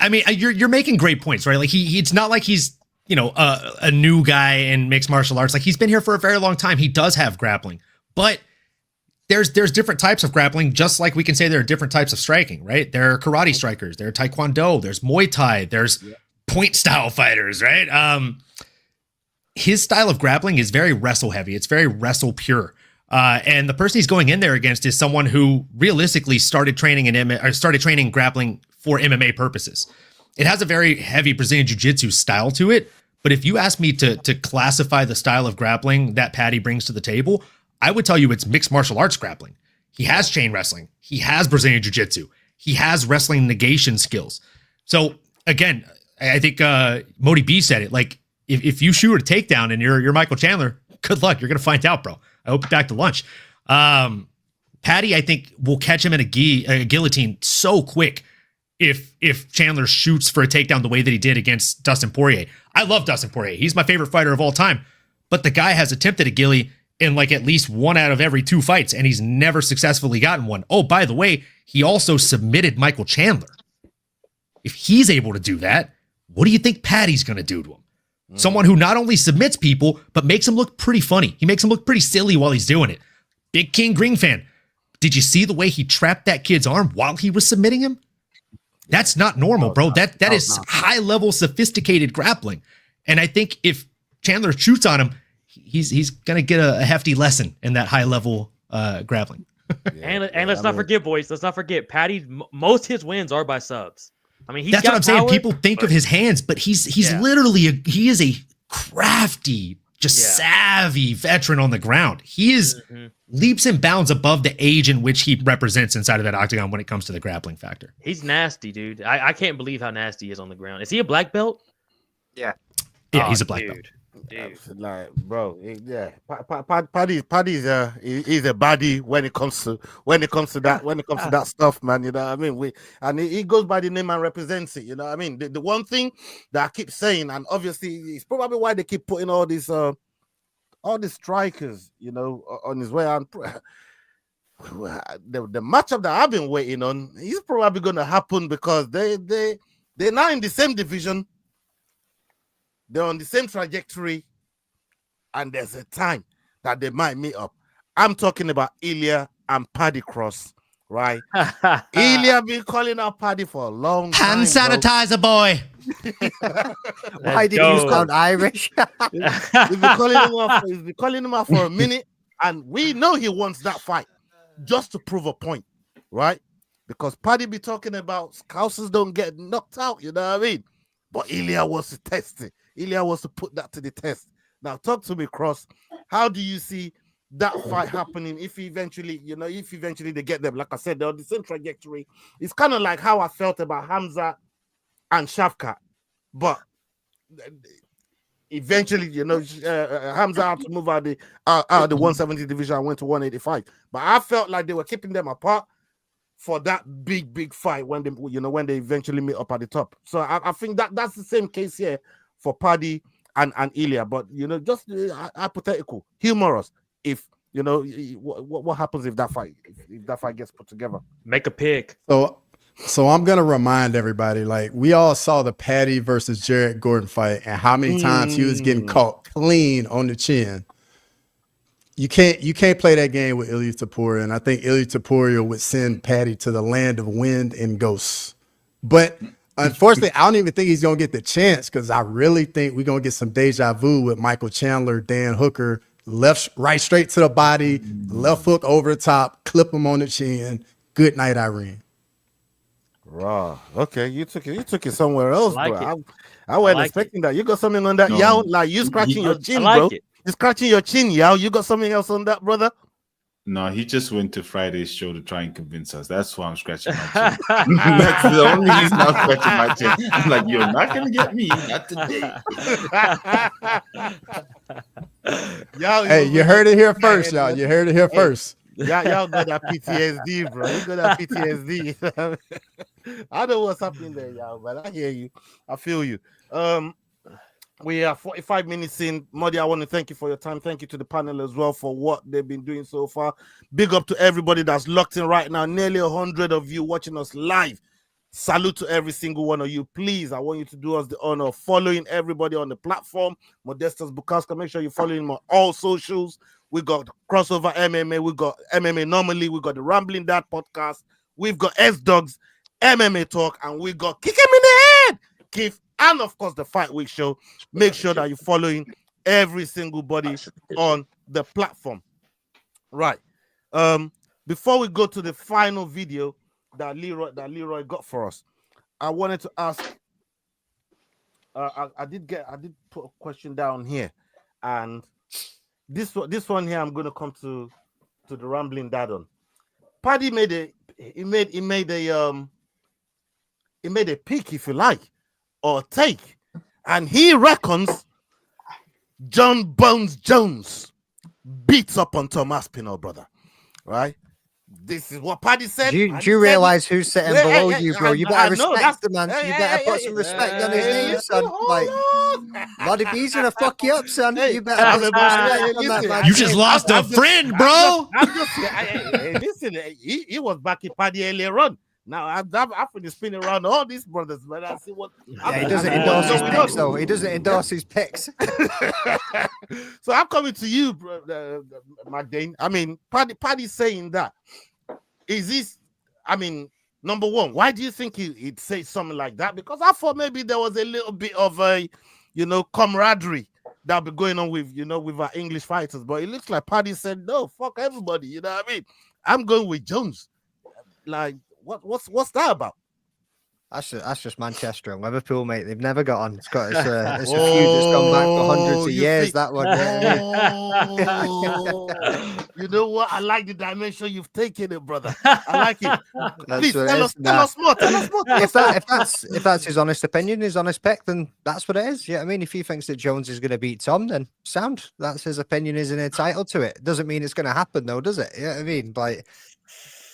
I mean, you're making great points, right? Like it's not like he's a new guy in mixed martial arts. Like, he's been here for a very long time. He does have grappling, but there's different types of grappling, just like we can say there are different types of striking, right? There are karate strikers, there are taekwondo, there's Muay Thai, there's point style fighters, right? His style of grappling is very wrestle heavy. It's very wrestle pure. And the person he's going in there against is someone who realistically started training grappling for MMA purposes. It has a very heavy Brazilian jiu-jitsu style to it. But if you ask me to classify the style of grappling that Paddy brings to the table, I would tell you it's mixed martial arts grappling. He has chain wrestling. He has Brazilian jiu-jitsu. He has wrestling negation skills. So again, I think Modi B said it. Like, if you shoot a takedown and you're Michael Chandler, good luck. You're gonna find out, bro. I hope you're back to lunch. Paddy, I think, will catch him in a guillotine so quick if Chandler shoots for a takedown the way that he did against Dustin Poirier. I love Dustin Poirier. He's my favorite fighter of all time. But the guy has attempted a ghillie in like at least 1 out of every 2 fights, and he's never successfully gotten one. Oh, by the way, he also submitted Michael Chandler. If he's able to do that, what do you think Paddy's going to do to him? Someone who not only submits people, but makes him look pretty funny. He makes him look pretty silly while he's doing it. Big King Green fan. Did you see the way he trapped that kid's arm while he was submitting him? That's not normal, bro. That is high-level, sophisticated grappling. And I think if Chandler shoots on him, he's going to get a hefty lesson in that high-level grappling. And let's not forget, boys. Let's not forget, Paddy. Most his wins are by subs. I mean, that's what I'm saying. People think of his hands, but he's literally he is a crafty, savvy veteran on the ground. He is leaps and bounds above the age in which he represents inside of that octagon when it comes to the grappling factor. He's nasty, dude. I can't believe how nasty he is on the ground. Is he a black belt? Yeah. Yeah, he's a black belt. Dude. Like, bro, yeah. Paddy's he's a baddie when it comes to that stuff, man. You know what I mean? He goes by the name and represents it. You know what I mean? The one thing that I keep saying, and obviously it's probably why they keep putting all these strikers, on his way. And the matchup that I've been waiting on is probably going to happen because they're now in the same division. They're on the same trajectory, and there's a time that they might meet up. I'm talking about Ilya and Paddy Cross, right? Ilya been calling out Paddy for a long time. Hand sanitizer, boy. Why did you sound Irish? He's been calling him out for a minute, and we know he wants that fight just to prove a point, right? Because Paddy be talking about Scousers don't get knocked out, you know what I mean? But Ilya wants to test it. Ilya wants to put that to the test. Now, talk to me, Cross. How do you see that fight happening if eventually they get them? Like I said, they're on the same trajectory. It's kind of like how I felt about Hamza and Shafkat, but eventually, Hamza had to move out of the 170 division and went to 185. But I felt like they were keeping them apart for that big fight when they eventually meet up at the top. So I think that's the same case here for Paddy and Ilya. But just hypothetical, humorous. If what happens if that fight gets put together? Make a pick. So I'm gonna remind everybody, like, we all saw the Paddy versus Jared Gordon fight and how many times he was getting caught clean on the chin. You can't play that game with Ilya Topuria, and I think Ilya Topuria would send Paddy to the land of wind and ghosts. But unfortunately, I don't even think he's gonna get the chance, because I really think we're gonna get some deja vu with Michael Chandler, Dan Hooker, right straight to the body, left hook over the top, clip him on the chin. Good night, Irene. Raw. Okay, you took it somewhere else, I like bro. I wasn't expecting that. You got something on that, Yao? Like you scratching your chin, bro. You scratching your chin, Yao. You got something else on that, brother? No, he just went to Friday's show to try and convince us. That's why I'm scratching my chin. That's the only reason I'm scratching my chin. I'm like, you're not gonna get me, not today. Hey, you heard it here first, y'all. You heard it here first. Y'all got that PTSD, bro. You got that PTSD. I know what's happening there, y'all, but I hear you. I feel you. We are 45 minutes in. Muddy, I want to thank you for your time. Thank you to the panel as well for what they've been doing so far. Big up to everybody that's locked in right now. Nearly 100 of you watching us live. Salute to every single one of you. Please, I want you to do us the honor of following everybody on the platform. Modestas Bukowska, make sure you follow him on all socials. We got Crossover MMA. We got MMA Normally. We got the Rambling Dad podcast. We've got SDAWGS MMA Talk, and we got Kick Him in the Head, Keith, and of course the Fight Week show. Make sure that you're following every single body on the platform. Right. Before we go to the final video that Leroy got for us, I wanted to ask. I did put a question down here, and this one here I'm going to come to the Rambling Dad on. Paddy made a pick, if you like, or take, and he reckons John Bones Jones beats up on Tom Aspinall, brother. Right? This is what Paddy said. Do you realize who's sitting below you, bro? You better respect the man. You better put some respect on his name, son. Like, if he's gonna fuck you up, son, you better put some respect on that man. You just lost a friend, bro. Listen, he was backing Paddy earlier on. Now I've been spinning around all these brothers, but I see what. He doesn't endorse his picks, though. He doesn't endorse his picks. So I'm coming to you, bro, McDane. I mean, Paddy's saying that. Is this? I mean, number one, why do you think he'd say something like that? Because I thought maybe there was a little bit of a, camaraderie that'll be going on with, with our English fighters. But it looks like Paddy said, no, fuck everybody. You know what I mean? I'm going with Jones. Like, what's that about? That's just Manchester and Liverpool, mate. They've never got on. It's a feud that's gone back for hundreds of years. That one. You know what? I like the dimension you've taken it, brother. I like it. Please tell us more. If that's his honest opinion, his honest pick, then that's what it is. Yeah, I mean, if he thinks that Jones is going to beat Tom, then sound. That's his opinion. Isn't entitled to it. Doesn't mean it's going to happen, though, does it? Yeah, I mean, like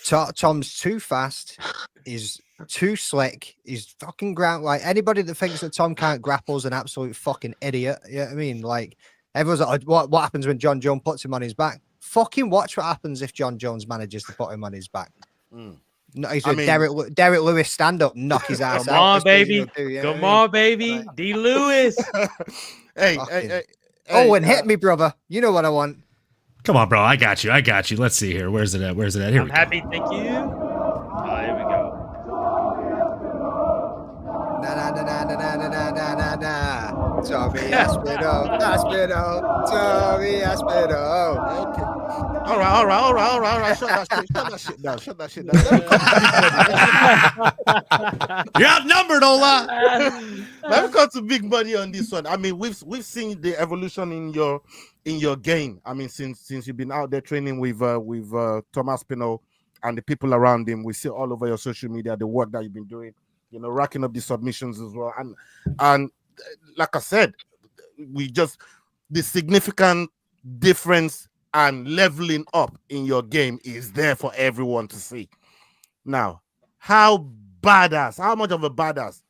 Tom's too fast. He's too slick. He's fucking like anybody that thinks that Tom can't grapple is an absolute fucking idiot. Yeah, I mean, like everyone's like, what happens when John Jones puts him on his back? Fucking watch what happens if John Jones manages to put him on his back. No, he's Derek Lewis stand up, knock his ass out. Come on, baby. Come on, baby. D. Lewis. Hey. And hit me, brother. You know what I want. Come on, bro. I got you. Let's see here. Where's it at? Here I'm happy. Thank you. Oh, here we go. Tommy Aspinall. Tommy Aspinall. Okay. All right. Shut that shit down. You're outnumbered, Ola. Let me come to Big Buddy on this one. I mean, we've seen the evolution in your game. I mean, since you've been out there training with Tom Aspinall and the people around him, we see all over your social media the work that you've been doing racking up the submissions as well. And like I said, the significant difference and leveling up in your game is there for everyone to see. Now, how much of a badass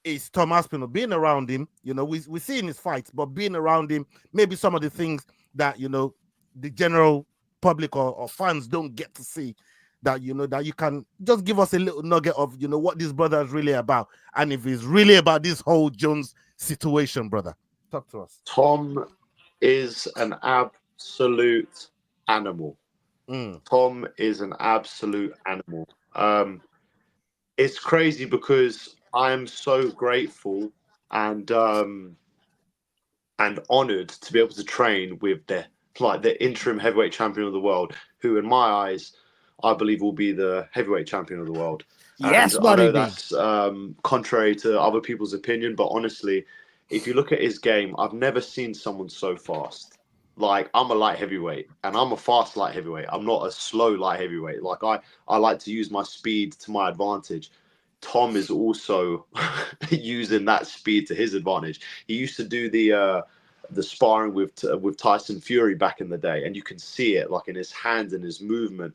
is Tom Aspinall? Being around him, we see in his fights, but being around him, maybe some of the things that, the general public or fans don't get to see, that, that you can just give us a little nugget of, what this brother is really about. And if he's really about this whole Jones situation, brother, talk to us. Tom is an absolute animal. Tom is an absolute animal. It's crazy because I'm so grateful and honored to be able to train with the interim heavyweight champion of the world, who in my eyes, I believe will be the heavyweight champion of the world. Yes, and I know that's contrary to other people's opinion, but honestly, if you look at his game, I've never seen someone so fast. Like, I'm a light heavyweight and I'm a fast light heavyweight. I'm not a slow light heavyweight. Like, I like to use my speed to my advantage. Tom is also using that speed to his advantage. He used to do the sparring with Tyson Fury back in the day, and you can see it like in his hands and his movement.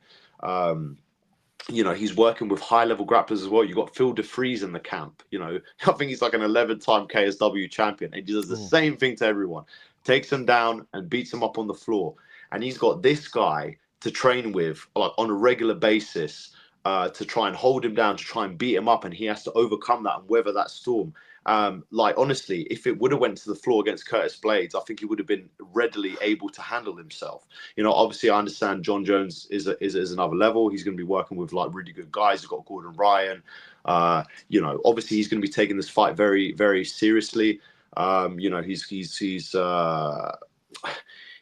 He's working with high-level grapplers as well. You got Phil DeFries in the camp. I think he's like an 11-time KSW champion, and he does the same thing to everyone. Takes them down and beats them up on the floor. And he's got this guy to train with like on a regular basis to try and hold him down, to try and beat him up, and he has to overcome that and weather that storm. Honestly, if it would have went to the floor against Curtis Blades, I think he would have been readily able to handle himself. Obviously, I understand John Jones is another level. He's going to be working with like really good guys. He's got Gordon Ryan. Obviously, he's going to be taking this fight very, very seriously.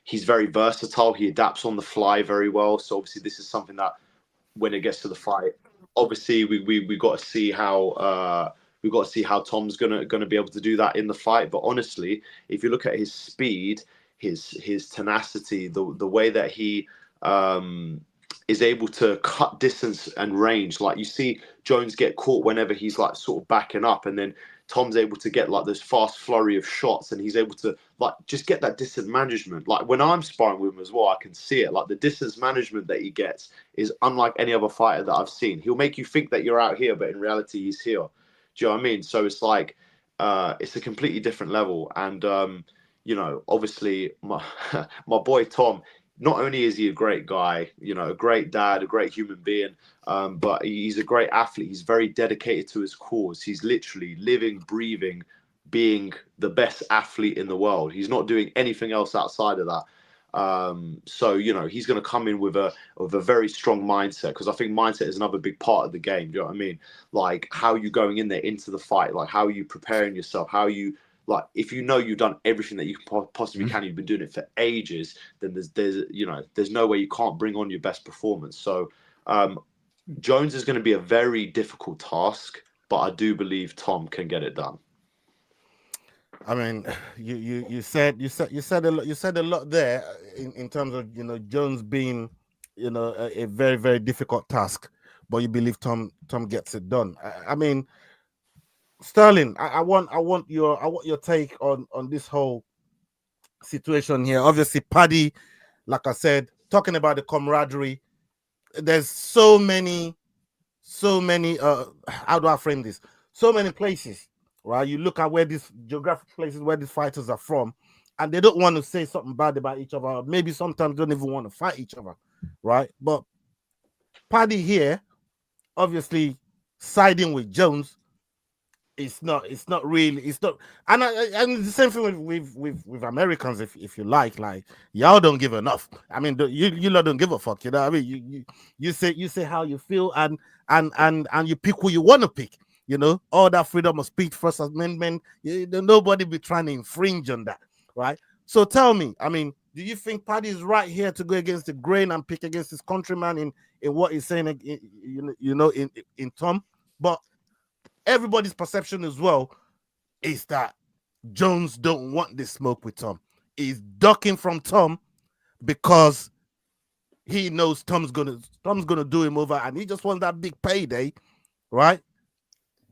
He's very versatile. He adapts on the fly very well. So obviously, this is something that when it gets to the fight, obviously we got to see how. We've got to see how Tom's gonna be able to do that in the fight. But honestly, if you look at his speed, his tenacity, the way that he is able to cut distance and range, like you see Jones get caught whenever he's like sort of backing up, and then Tom's able to get like this fast flurry of shots, and he's able to like just get that distance management. Like when I'm sparring with him as well, I can see it. Like the distance management that he gets is unlike any other fighter that I've seen. He'll make you think that you're out here, but in reality, he's here. Do you know what I mean? So it's like, it's a completely different level. And, obviously my boy, Tom, not only is he a great guy, a great dad, a great human being, but he's a great athlete. He's very dedicated to his cause. He's literally living, breathing, being the best athlete in the world. He's not doing anything else outside of that. So he's going to come in with a very strong mindset, because I think mindset is another big part of the game. Do you know what I mean? Like, how are you going in there into the fight? Like, how are you preparing yourself? How are you, like, if you've done everything that you possibly can, you've been doing it for ages, then there's no way you can't bring on your best performance. So Jones is going to be a very difficult task, but I do believe Tom can get it done. I mean, you said a lot there in terms of Jones being a very, very difficult task, but you believe Tom gets it done. I mean, Sterling, I want your take on this whole situation here. Obviously, Paddy, like I said, talking about the camaraderie. There's so many. How do I frame this? So many places. Right, you look at where these geographic places where these fighters are from, and they don't want to say something bad about each other. Maybe sometimes don't even want to fight each other, right? But Paddy here, obviously siding with Jones, it's not really, and the same thing with Americans, if you like y'all don't give enough. I mean, you lot don't give a fuck, you know what I mean? You say how you feel, and you pick who you want to pick. All that freedom of speech, First Amendment, nobody be trying to infringe on that, right? So tell me, I mean, do you think Paddy is right here to go against the grain and pick against his countryman in what he's saying, in Tom? But everybody's perception as well is that Jones don't want this smoke with Tom. He's ducking from Tom because he knows Tom's gonna do him over, and he just wants that big payday, right?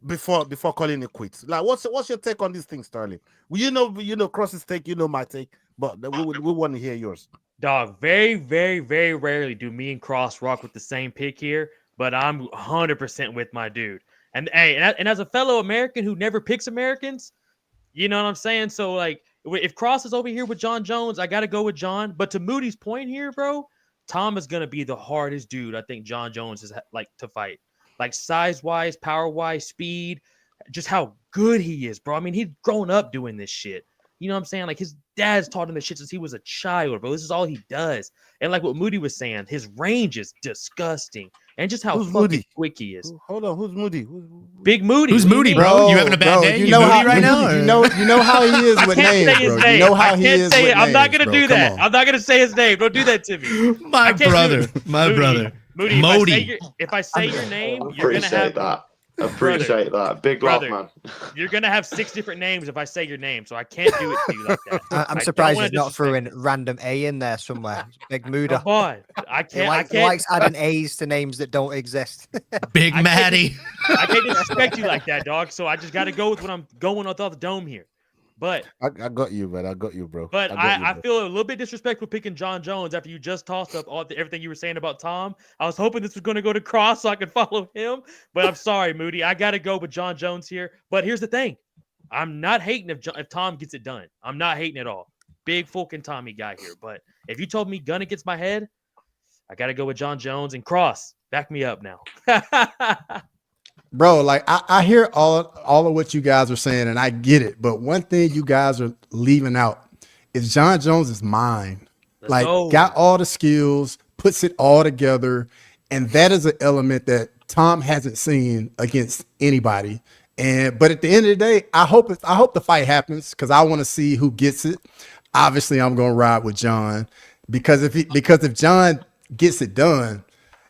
before calling it quits. Like, what's your take on these things, Sterling? Well, you know, Cross's take, my take, but we want to hear yours. Dog, very, very, very rarely do me and Cross rock with the same pick here, but I'm 100% with my dude. And hey, and as a fellow American who never picks Americans, you know what I'm saying? So, like, if Cross is over here with John Jones, I got to go with John. But to Moody's point here, bro, Tom is going to be the hardest dude I think John Jones is like to fight. Like, size-wise, power-wise, speed, just how good he is, bro. I mean, he's grown up doing this shit. You know what I'm saying? Like, his dad's taught him this shit since he was a child, bro. This is all he does. And like what Moody was saying, his range is disgusting. And just how fucking quick he is. Hold on, who's Moody? Big Moody. Who's Moody, bro? You having a bad day? You know Moody how right now? You know how he is with names, bro. You know how he is with names. I'm not gonna do that. I'm not gonna say his name. Don't do that to me. My brother. Moody. Modi. If I say your name, you're gonna Appreciate have that. Appreciate that. Big brother, love, man. You're gonna have 6 different names if I say your name, so I can't do it to you like that. I'm surprised he's not throwing random A in there somewhere. Big Muda. Come on. I can't. He likes adding A's to names that don't exist. Big Maddie. I can't disrespect you like that, dog. So I just got to go with what I'm going with off the dome here. But I got you, man. I got you, bro. But I feel a little bit disrespectful picking John Jones after you just tossed up everything you were saying about Tom. I was hoping this was going to go to Cross so I could follow him. But I'm sorry, Moody. I got to go with John Jones here. But here's the thing. I'm not hating if Tom gets it done. I'm not hating at all. Big fucking Tommy guy here. But if you told me gun against my head, I got to go with John Jones and Cross. Back me up now. Bro, like I hear all of what you guys are saying, and I get it. But one thing you guys are leaving out is John Jones' mind. Got all the skills, puts it all together, and that is an element that Tom hasn't seen against anybody. But at the end of the day, I hope the fight happens because I want to see who gets it. Obviously, I'm gonna ride with John because if John gets it done,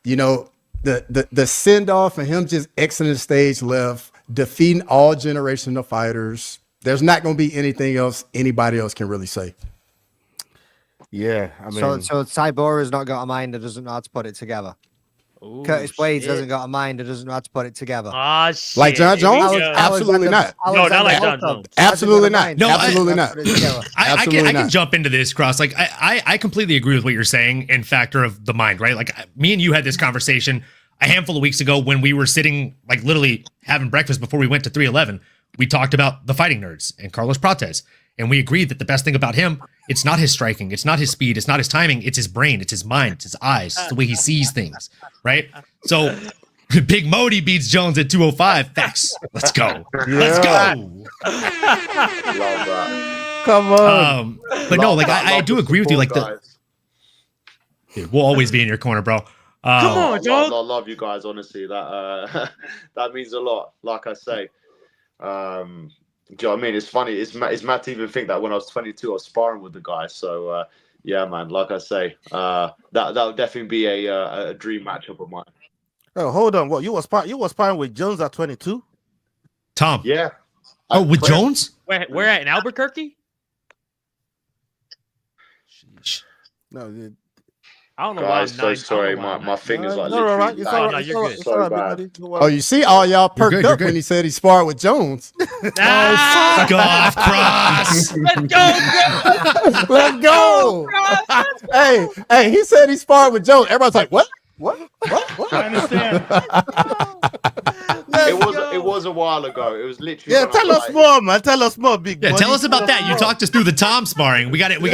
you know. The send off and him just exiting the stage left, defeating all generational fighters. There's not going to be anything else anybody else can really say. Yeah, I mean, so Cybora's not got a mind that doesn't know how to put it together. Ooh, Curtis Blades hasn't got a mind that doesn't know how to put it together. Ah, shit. Like John Jones? Absolutely not. No, not like John Jones. Absolutely not. No, absolutely not. I can jump into this, Cross. Like I completely agree with what you're saying in factor of the mind, right? Like me and you had this conversation a handful of weeks ago when we were sitting, like literally having breakfast before we went to 311. We talked about the fighting nerds and Carlos Prates. And we agreed that the best thing about him, it's not his striking, it's not his speed, it's not his timing, it's his brain, it's his mind, it's his eyes, it's the way he sees things, right? So Big Modi beats Jones at 205. Facts. Let's go. Let's go. Love that. Come on. But no, like I do agree with you. Like dude, we'll always be in your corner, bro. Come on, dog. I love you guys. Honestly, that that means a lot. Like I say, do you know what I mean? It's funny. It's mad to even think that when I was 22, I was sparring with the guy. So yeah, man. Like I say, that would definitely be a dream matchup of mine. Oh, hold on. What you was sparring with Jones at 22? Tom. Yeah. Oh, with Jones? We're at in Albuquerque. No. I don't know guys, why. So sorry, my fingers like all right. literally. It's all right. You're good. So bad. Oh, you see all y'all perked up when he said he sparred with Jones. Fuck off, Cross. Let's go, bro. Let's go. Hey, he said he sparred with Jones. Everybody's like, what? I understand. It was a while ago. It was literally. Yeah, tell us more, man. Tell us more, big. Yeah, tell us about that. You talked us through the Tom sparring. We got to hear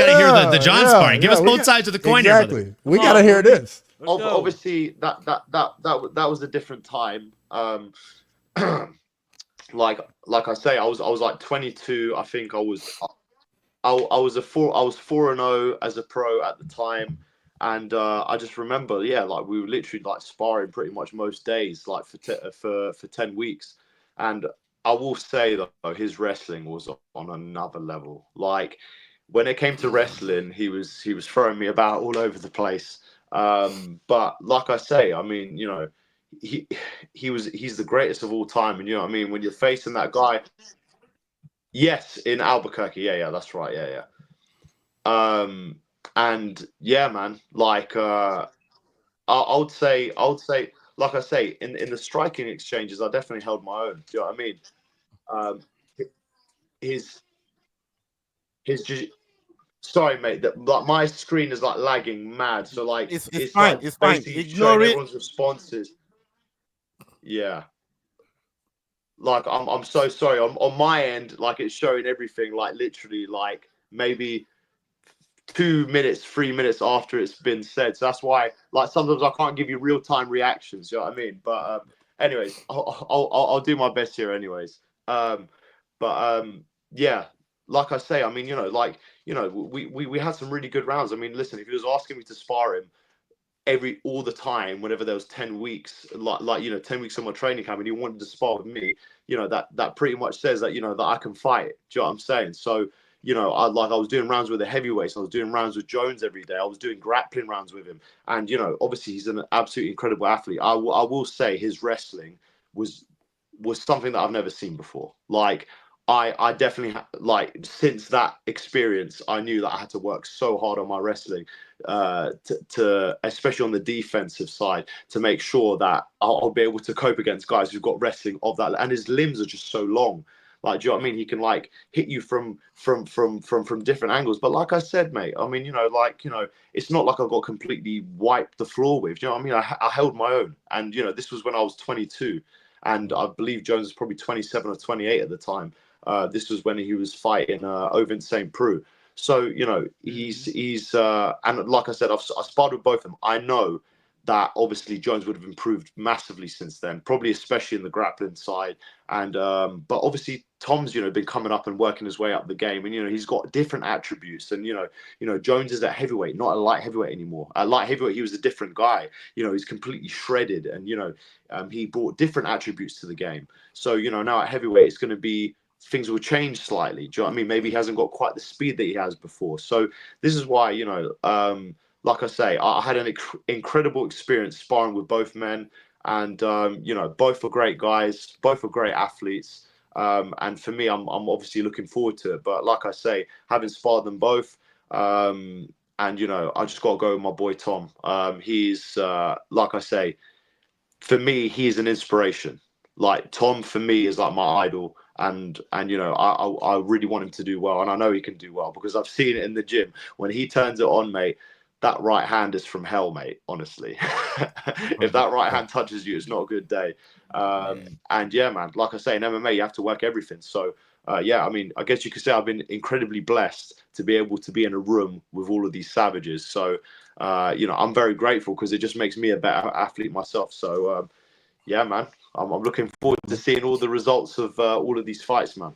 the John sparring. Give us both sides of the coin here, brother. We got to hear this. Obviously, that was a different time. Like I say, I was like 22. I think I was 4-0 as a pro at the time. And I just remember, yeah, like we were literally like sparring pretty much most days, like for 10 weeks. And I will say that his wrestling was on another level. Like when it came to wrestling, he was throwing me about all over the place. But like I say, I mean, you know, he's the greatest of all time. And you know what I mean? When you're facing that guy, yes, in Albuquerque, yeah, that's right, yeah. And yeah, man, like I would say like I say, in the striking exchanges, I definitely held my own. Do you know what I mean? Sorry, mate. Like my screen is like lagging mad. So like it's like fine. It's fine. basically Ignore showing it. everyone's responses. Yeah. Like I'm so sorry. On my end, like it's showing everything, like literally, like maybe 2 minutes, 3 minutes after it's been said. So that's why, like, sometimes I can't give you real time reactions. You know what I mean? But anyways, I'll do my best here, anyways. Yeah, like I say, I mean, we had some really good rounds. I mean, listen, if he was asking me to spar him all the time, whenever there was 10 weeks, 10 weeks on my training camp, and he wanted to spar with me, that pretty much says that that I can fight. Do you know what I'm saying? So I was doing rounds with the heavyweights. I was doing rounds with Jones every day. I was doing grappling rounds with him, and obviously he's an absolutely incredible athlete. I will say his wrestling was something that I've never seen before. Like I definitely since that experience, I knew that I had to work so hard on my wrestling, to especially on the defensive side, to make sure that I'll be able to cope against guys who've got wrestling of that. And his limbs are just so long. Like, do you know what I mean? He can hit you from different angles. But like I said, mate, I mean, it's not like I got completely wiped the floor with. Do you know what I mean? I held my own, and this was when I was 22, and I believe Jones was probably 27 or 28 at the time. This was when he was fighting over in St. Preux. So he's and like I said, I sparred with both of them. I know that obviously Jones would have improved massively since then, probably especially in the grappling side. And but obviously Tom's been coming up and working his way up the game, and he's got different attributes. And Jones is at heavyweight, not a light heavyweight anymore. At light heavyweight, he was a different guy. He's completely shredded, and he brought different attributes to the game. So now at heavyweight, it's going to be, things will change slightly. Do you know what I mean? Maybe he hasn't got quite the speed that he has before. So this is why like I say, I had an incredible experience sparring with both men, and both were great guys, both were great athletes, and for me, I'm obviously looking forward to it. But like I say, having sparred them both, and I just got to go with my boy Tom. He's like I say, for me, he's an inspiration. Like Tom, for me, is like my idol. And I really want him to do well, and I know he can do well because I've seen it in the gym. When he turns it on, mate, that right hand is from hell, mate. Honestly, if that right hand touches you, it's not a good day. And yeah, man, like I say, in MMA, you have to work everything. So yeah, I mean, I guess you could say I've been incredibly blessed to be able to be in a room with all of these savages. So I'm very grateful because it just makes me a better athlete myself. So yeah, man, I'm looking forward to seeing all the results of all of these fights, man.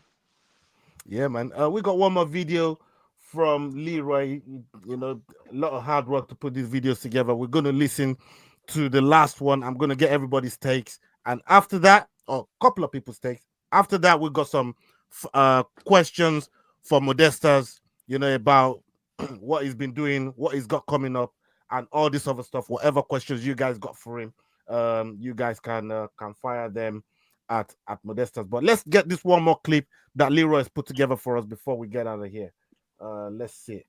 Yeah, man. We got one more video from Leroy. A lot of hard work to put these videos together. We're going to listen to the last one. I'm going to get everybody's takes. And after that, or a couple of people's takes. After that, we've got some questions for Modestas, about what he's been doing, what he's got coming up, and all this other stuff. Whatever questions you guys got for him, you guys can fire them at Modestas. But let's get this one more clip that Leroy has put together for us before we get out of here. Let's see it.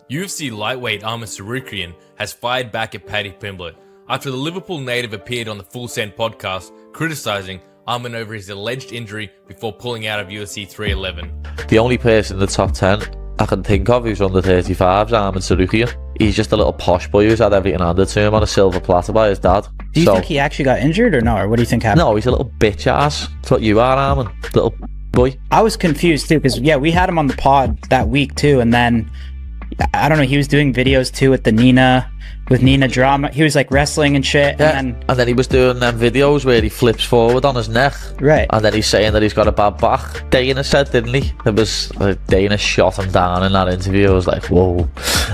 UFC lightweight Armen Tsarukyan has fired back at Paddy Pimblett after the Liverpool native appeared on the Full Send podcast criticising Armen over his alleged injury before pulling out of UFC 311. The only person in the top 10 I can think of who's under 35 is Armen Tsarukyan. He's just a little posh boy who's had everything handed to him on a silver platter by his dad. Do you think he actually got injured or no? Or what do you think happened? No, he's a little bitch ass. That's what you are, Armen. Little boy. I was confused too because we had him on the pod that week too, and then I don't know, he was doing videos too with Nina drama. He was like wrestling and shit. Yeah. And then he was doing them videos where he flips forward on his neck. Right. And then he's saying that he's got a bad back. Dana said, didn't he? It was Dana shot him down in that interview. I was like, whoa,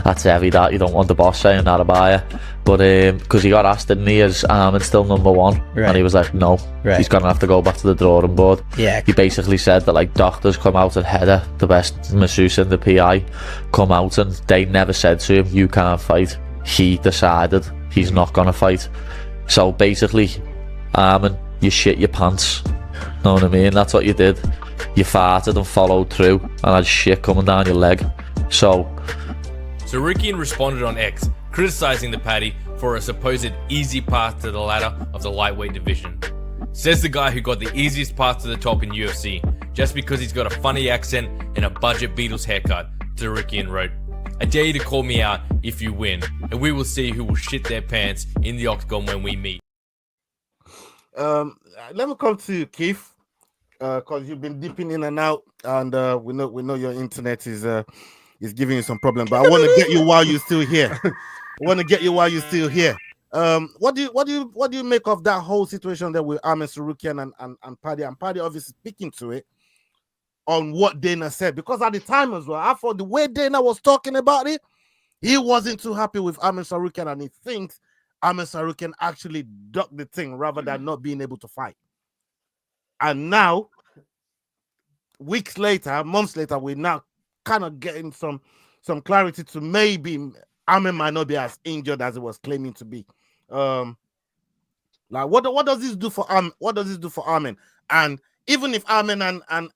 that's heavy, that. You don't want the boss saying that about you. But because he got asked, didn't he, is Armen still number one? Right. And he was like, no, he's going to have to go back to the drawing board. Yeah. He basically said that doctors come out and Heather, the best masseuse and the PI, come out and they never said to him, you can't fight. He decided he's not going to fight. So basically, Armen, you shit your pants. Know what I mean? That's what you did. You farted and followed through and had shit coming down your leg. So Tsarukyan responded on X, criticising the Paddy for a supposed easy path to the ladder of the lightweight division. Says the guy who got the easiest path to the top in UFC, just because he's got a funny accent and a budget Beatles haircut, Tsarukyan wrote. I dare you to call me out if you win, and we will see who will shit their pants in the octagon when we meet. Let me come to you, Keith, because you've been dipping in and out, and we know your internet is giving you some problem. But I want to get you while you're still here. What do you make of that whole situation there with Armen Tsarukyan and Paddy? And Paddy obviously speaking to it on what Dana said, because at the time as well, I thought the way Dana was talking about it, he wasn't too happy with Armen Tsarukyan, and he thinks Armen Tsarukyan actually ducked the thing rather than not being able to fight. And now, weeks later, months later, we're now kind of getting some clarity to maybe Armen might not be as injured as it was claiming to be. Like what does this do for Armen? What does this do for Armen? And even if Armen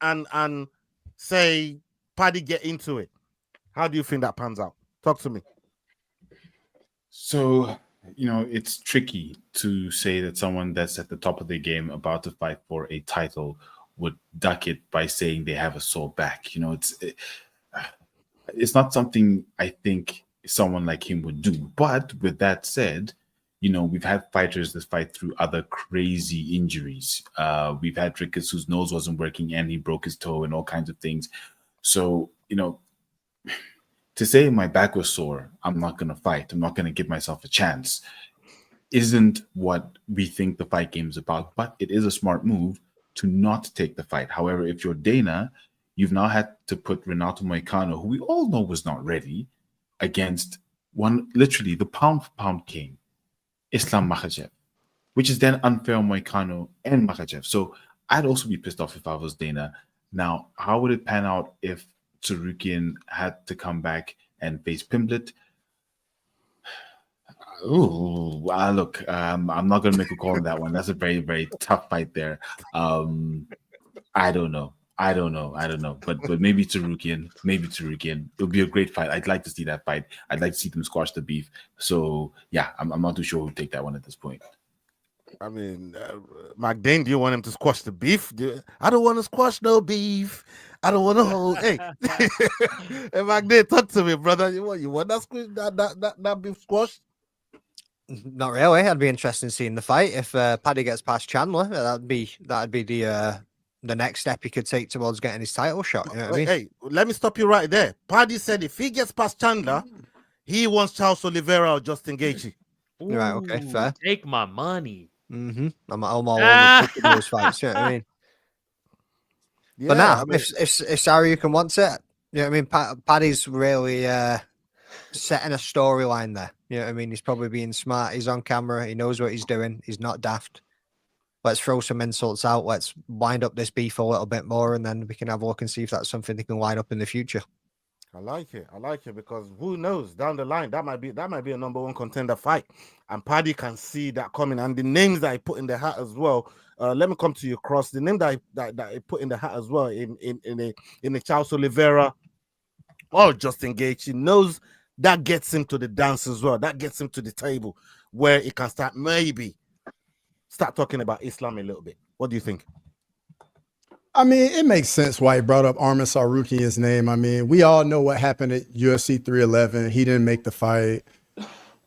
and say Paddy get into it, how do you think that pans out? Talk to me. So, it's tricky to say that someone that's at the top of their game about to fight for a title would duck it by saying they have a sore back. It's not something I think someone like him would do. But with that said, we've had fighters that fight through other crazy injuries. We've had Ricketts whose nose wasn't working and he broke his toe and all kinds of things. So, to say my back was sore, I'm not going to fight, I'm not going to give myself a chance, isn't what we think the fight game is about. But it is a smart move to not take the fight. However, if you're Dana, you've now had to put Renato Moicano, who we all know was not ready, against literally the pound-for-pound king, Islam Makhachev, which is then unfair on Moicano and Makhachev. So I'd also be pissed off if I was Dana. Now, how would it pan out if Tsarukyan had to come back and face Pimblett? Look, I'm not going to make a call on that one. That's a very, very tough fight there. I don't know. But maybe Tsarukyan. It'll be a great fight. I'd like to see that fight. I'd like to see them squash the beef. So, yeah, I'm not too sure who'll take that one at this point. I mean, McDane, do you want him to squash the beef? I don't want to squash no beef. I don't want to hold. Hey, hey, McDane, talk to me, brother. You want that beef squashed? Not really. I'd be interested in seeing the fight if Paddy gets past Chandler. That'd be the next step he could take towards getting his title shot. You know what I mean? Hey, let me stop you right there. Paddy said if he gets past Chandler, he wants Charles Oliveira or Justin Gaethje. Right. Okay. Fair. Take my money. I'm all over those fights. You know what I mean? Yeah, But now, if Tsarukyan wants it, you know what I mean? Paddy's really setting a storyline there. You know what I mean? He's probably being smart. He's on camera. He knows what he's doing. He's not daft. Let's throw some insults out. Let's wind up this beef a little bit more, and then we can have a look and see if that's something they can line up in the future. I like it because who knows down the line that might be a #1 contender fight, and Paddy can see that coming. And the names that I put in the hat as well. Let me come to you, Cross. The name that I put in the hat as well in the Charles Oliveira or Justin Gaethje knows that gets him to the dance as well. That gets him to the table where he can start talking about Islam a little bit. What do you think? I mean, it makes sense why he brought up Armen Tsarukyan's name. I mean, we all know what happened at UFC 311. He didn't make the fight.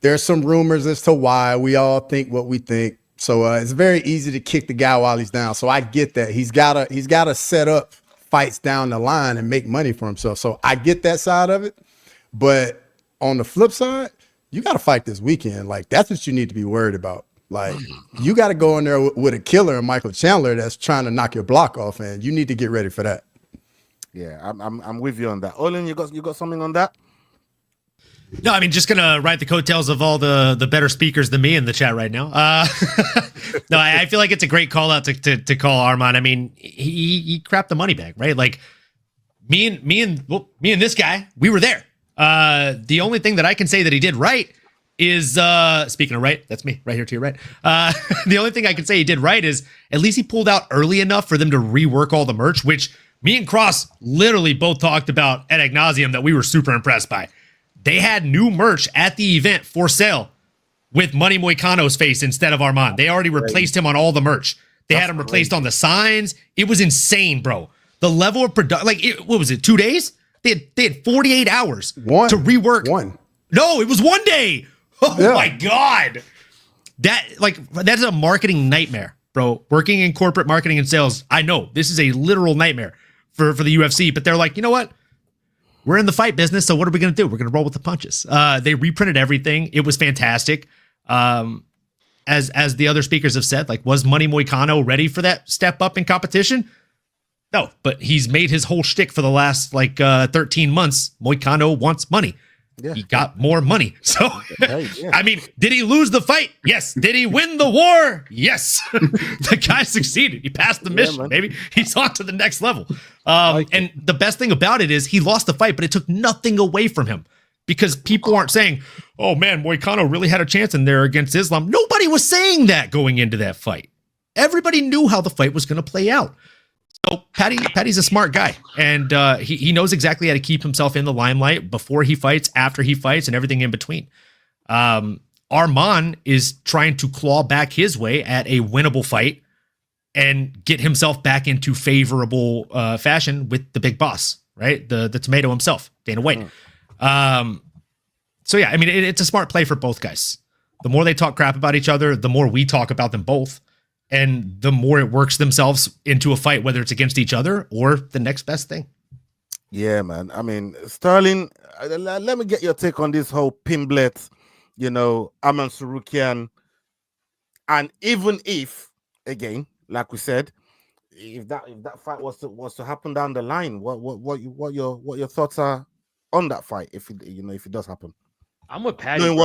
There's some rumors as to why. We all think what we think. So it's very easy to kick the guy while he's down. So I get that. He's gotta set up fights down the line and make money for himself. So I get that side of it. But on the flip side, you got to fight this weekend. Like, that's what you need to be worried about. Like, you got to go in there with a killer and Michael Chandler that's trying to knock your block off, and you need to get ready for that. Yeah, I'm with you on that. Olin, you got something on that? No, I mean, just gonna ride the coattails of all the better speakers than me in the chat right now. No, I feel like it's a great call out to call Armen. I mean, he crapped the money bag, right? Like me and this guy, we were there. The only thing that I can say that he did right is speaking of right, that's me right here to your right. The only thing I can say he did right is at least he pulled out early enough for them to rework all the merch, which me and Cross literally both talked about ad nauseum that we were super impressed by. They had new merch at the event for sale with Money Moicano's face instead of Armen. They already replaced him on all the merch. They had him replaced on the signs. It was insane, bro. The level of production, like, what was it, 2 days? They had 48 hours to rework. No, it was 1 day. Oh my God. That's a marketing nightmare, bro. Working in corporate marketing and sales, I know this is a literal nightmare for the UFC, but they're like, you know what? We're in the fight business, so what are we going to do? We're going to roll with the punches. They reprinted everything. It was fantastic. As the other speakers have said, like, was Money Moicano ready for that step up in competition? No, but he's made his whole shtick for the last 13 months. Moicano wants money. Yeah. He got more money. So, I mean, did he lose the fight? Yes. Did he win the war? Yes. The guy succeeded. He passed the mission, baby. He's on to the next level. And the best thing about it is he lost the fight, but it took nothing away from him. Because people aren't saying, oh man, Moicano really had a chance in there against Islam. Nobody was saying that going into that fight. Everybody knew how the fight was going to play out. So Paddy's a smart guy, and he knows exactly how to keep himself in the limelight before he fights, after he fights, and everything in between. Armen is trying to claw back his way at a winnable fight and get himself back into favorable fashion with the big boss, right? The tomato himself, Dana White. So yeah, I mean, it's a smart play for both guys. The more they talk crap about each other, the more we talk about them both, and the more it works themselves into a fight, whether it's against each other or the next best thing. Yeah, man. I mean, Sterling, let me get your take on this whole Pimblett, Armen Tsarukyan, and even if, again, like we said, if that fight was to happen down the line, what your thoughts are on that fight if it does happen? I'm with Paddy. Knowing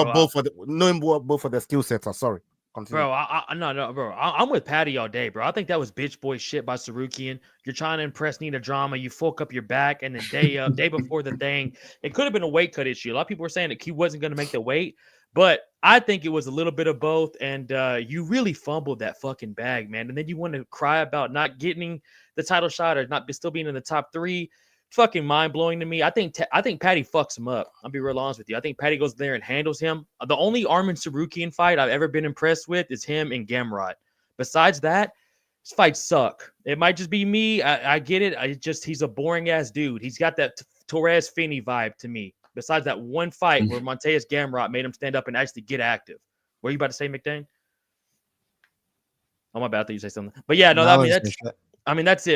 what both of the skill sets are. Sorry. Continue. Bro, bro. I'm with Paddy all day, bro. I think that was bitch boy shit by Tsarukyan. You're trying to impress Nina Drama. You fuck up your back, and then day before the thing, it could have been a weight cut issue. A lot of people were saying that he wasn't going to make the weight, but I think it was a little bit of both. And you really fumbled that fucking bag, man. And then you want to cry about not getting the title shot or not still being in the top 3. Fucking mind blowing to me. I think Paddy fucks him up. I'll be real honest with you. I think Paddy goes there and handles him. The only Armen Tsarukyan fight I've ever been impressed with is him and Gamrot. Besides that, his fights suck. It might just be me. I get it. He's a boring ass dude. He's got that Torres Finney vibe to me. Besides that one fight where Monteus Gamrot made him stand up and actually get active. What are you about to say, McDane? Oh my bad. I thought you say something. But yeah, no, that's it, bro. I mean, that's